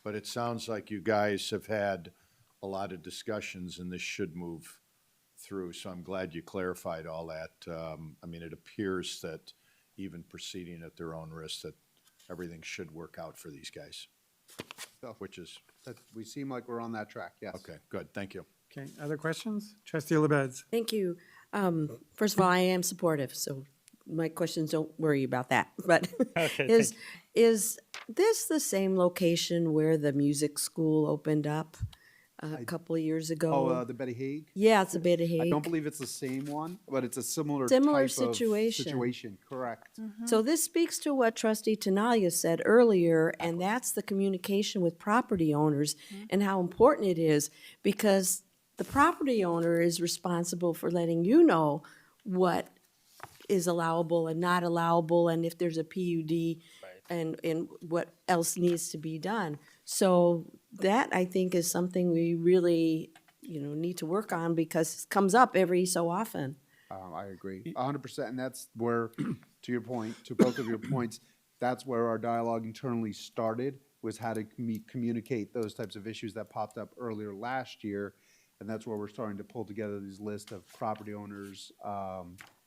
But it sounds like you guys have had a lot of discussions and this should move through, so I'm glad you clarified all that. I mean, it appears that even proceeding at their own risk, that everything should work out for these guys, So which is, we seem like we're on that track, yes. okay, good, thank you. Okay, other questions? Trustee LaBedz. Thank you. First of all, I am supportive, so my questions, don't worry about that. But Okay, is this the same location where the music school opened up a couple of years ago? Oh, the Betty Haig? Yeah, it's a bit of I Hague. don't believe it's the same one, but it's a similar Similar type of situation. situation, correct. So this speaks to what Trustee Tinaglia said earlier, and that's the communication with property owners and how important it is, because the property owner is responsible for letting you know what is allowable and not allowable, and if there's a PUD and what else needs to be done. So that, I think, is something we really, need to work on because it comes up every so often. I agree, 100%, and that's where, to your point, to both of your points, that's where our dialogue internally started, was how to communicate those types of issues that popped up earlier last year, and that's where we're starting to pull together these lists of property owners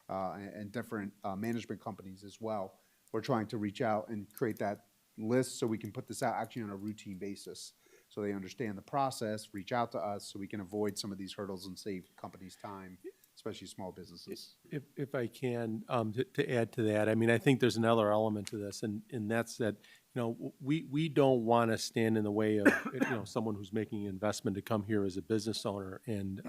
and different management companies as well. We're trying to reach out and create that list so we can put this out actually on a routine basis, so they understand the process, reach out to us, so we can avoid some of these hurdles and save companies time, especially small businesses. If I can, to add to that, I mean, I think there's another element to this, and that's that, we don't want to stand in the way of, someone who's making an investment to come here as a business owner. And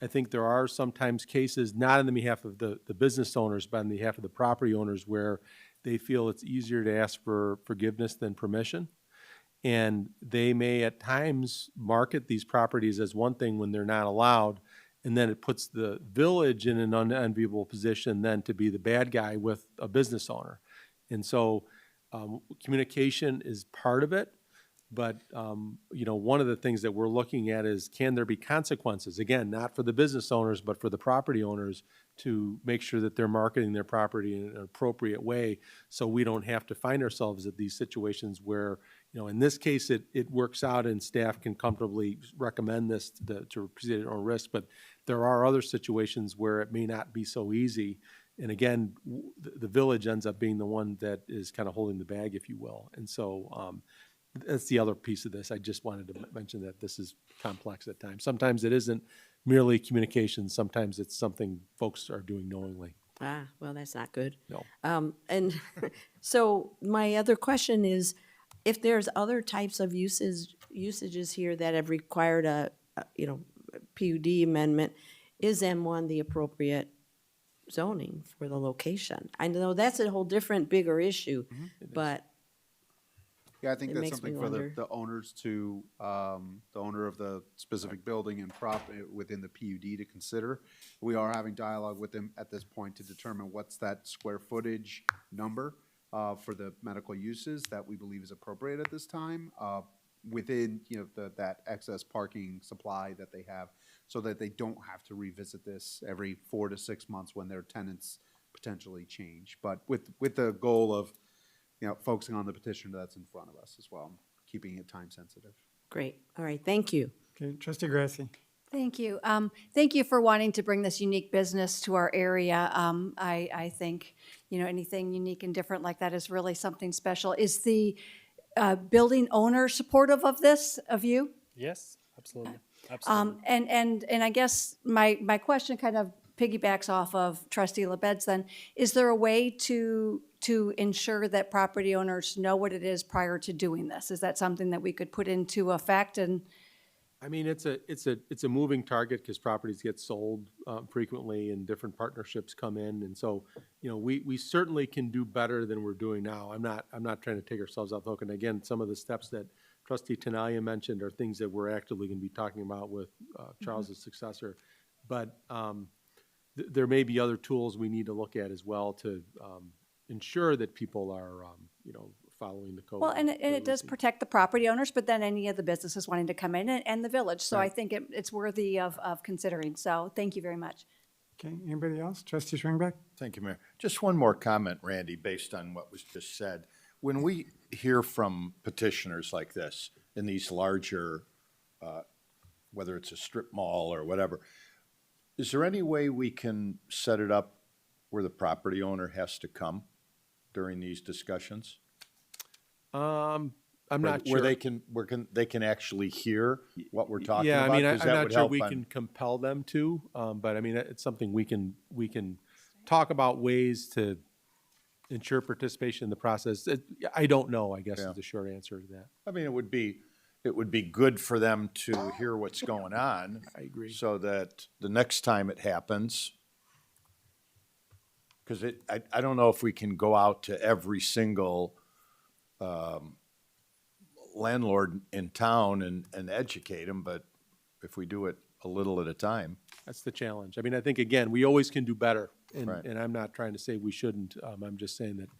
I think there are sometimes cases, not on the behalf of the business owners, but on behalf of the property owners, where they feel it's easier to ask for forgiveness than permission. And they may at times market these properties as one thing when they're not allowed. And then it puts the village in an unenviable position then to be the bad guy with a business owner. And so communication is part of it. But, one of the things that we're looking at is, can there be consequences? Again, not for the business owners, but for the property owners, to make sure that they're marketing their property in an appropriate way, so we don't have to find ourselves at these situations where, in this case, it works out and staff can comfortably recommend this to proceed at their own risk. But there are other situations where it may not be so easy. And again, the village ends up being the one that is kind of holding the bag, if you will. And so that's the other piece of this. I just wanted to mention that this is complex at times. Sometimes it isn't merely communication. Sometimes it's something folks are doing knowingly. Well, that's not good. No. And so my other question is, if there's other types of usages here that have required a PUD amendment, is M1 the appropriate zoning for the location? I know that's a whole different, bigger issue, but Yeah, I think It that's makes something me for wonder. the owners to, the owner of the specific building and within the PUD to consider. We are having dialogue with them at this point to determine what's that square footage number for the medical uses that we believe is appropriate at this time, within, that excess parking supply that they have, so that they don't have to revisit this every 4 to 6 months when their tenants potentially change. But with the goal of, focusing on the petition that's in front of us as well, keeping it time sensitive. great. All right, thank you. Okay, Trustee Grasse. Thank you. Thank you for wanting to bring this unique business to our area. I think, anything unique and different like that is really something special. Is the building owner supportive of this, of you? Yes, absolutely. Absolutely. And I guess my question kind of piggybacks off of Trustee LaBedz then. Is there a way to ensure that property owners know what it is prior to doing this? Is that something that we could put into effect? And I mean, it's a moving target, because properties get sold frequently and different partnerships come in. And so, we certainly can do better than we're doing now. I'm not trying to take ourselves off the hook. And again, some of the steps that Trustee Tinaglia mentioned are things that we're actively going to be talking about with Charles's successor. But there may be other tools we need to look at as well to ensure that people are, following the code. well, and it does protect the property owners, but then any of the businesses wanting to come in and the village. So I Right. think it's worthy of considering. So thank you very much. Okay, anybody else? Trustee Schwingbeck? Thank you, Mayor. Just one more comment, Randy, based on what was just said. When we hear from petitioners like this in these larger, whether it's a strip mall or whatever, is there any way we can set it up where the property owner has to come during these discussions? I'm not sure. Where they can actually hear what we're talking Yeah, about? I mean, 'Cause I'm that not would sure help we on- can compel them to, but I mean, it's something we can talk about ways to ensure participation in the process. I don't know, I guess, Yeah. is the short answer to that. I mean, it would be good for them to hear what's going on. I agree. So that the next time it happens, because I don't know if we can go out to every single landlord in town and educate them, but if we do it a little at a time. That's the challenge. I mean, I think, again, we always can do better, Right. and I'm not trying to say we shouldn't. I'm just saying that,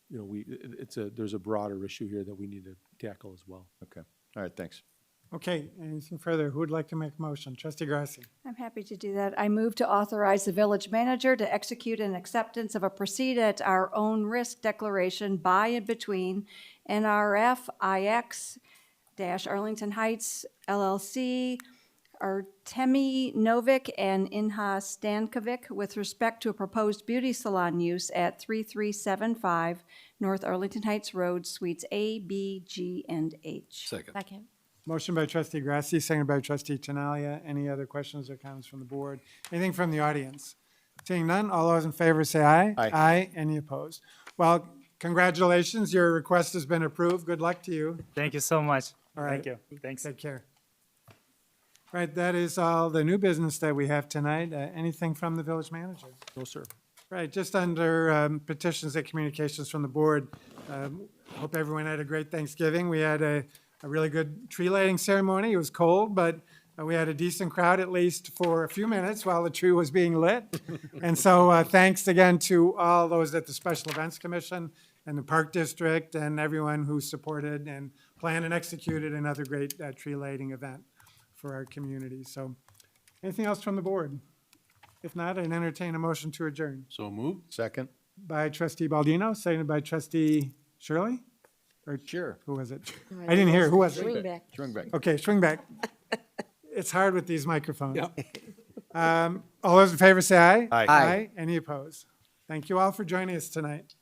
you know, there's a broader issue here that we need to tackle as well. Okay, all right, thanks. Okay, anything further? Who would like to make a motion? Trustee Grasse. I'm happy to do that. I move to authorize the village manager to execute an acceptance of a proceed at our own risk declaration by and between NRF IX Arlington Heights LLC, Artemi Novick and Inha Stankovic with respect to a proposed beauty salon use at 3375 North Arlington Heights Road, Suites A, B, G, and H. Second. Second. Motion by Trustee Grasse, seconded by Trustee Tinaglia. Any other questions or comments from the board? Anything from the audience? Seeing none, all those in favor say aye. Aye. Aye. Any opposed? Well, congratulations. Your request has been approved. Good luck to you. Thank you so much. All right. Thank you. Thanks. Take care. Right, that is all the new business that we have tonight. Anything from the village manager? No, sir. Right, just under petitions and communications from the board. Hope everyone had a great Thanksgiving. We had a really good tree lighting ceremony. It was cold, but we had a decent crowd, at least for a few minutes while the tree was being lit. And so thanks again to all those at the Special Events Commission and the Park District and everyone who supported and planned and executed another great tree lighting event for our community. So anything else from the board? If not, I'd entertain a motion to adjourn. So moved. Second? By Trustee Baldino, seconded by Trustee Shirley? Or Sure. who was it? I didn't hear. Who was it? Schwingbeck. Schwingbeck. Okay, Schwingbeck. It's hard with these microphones. All those in favor say aye. Aye. Aye. Any opposed? Thank you all for joining us tonight.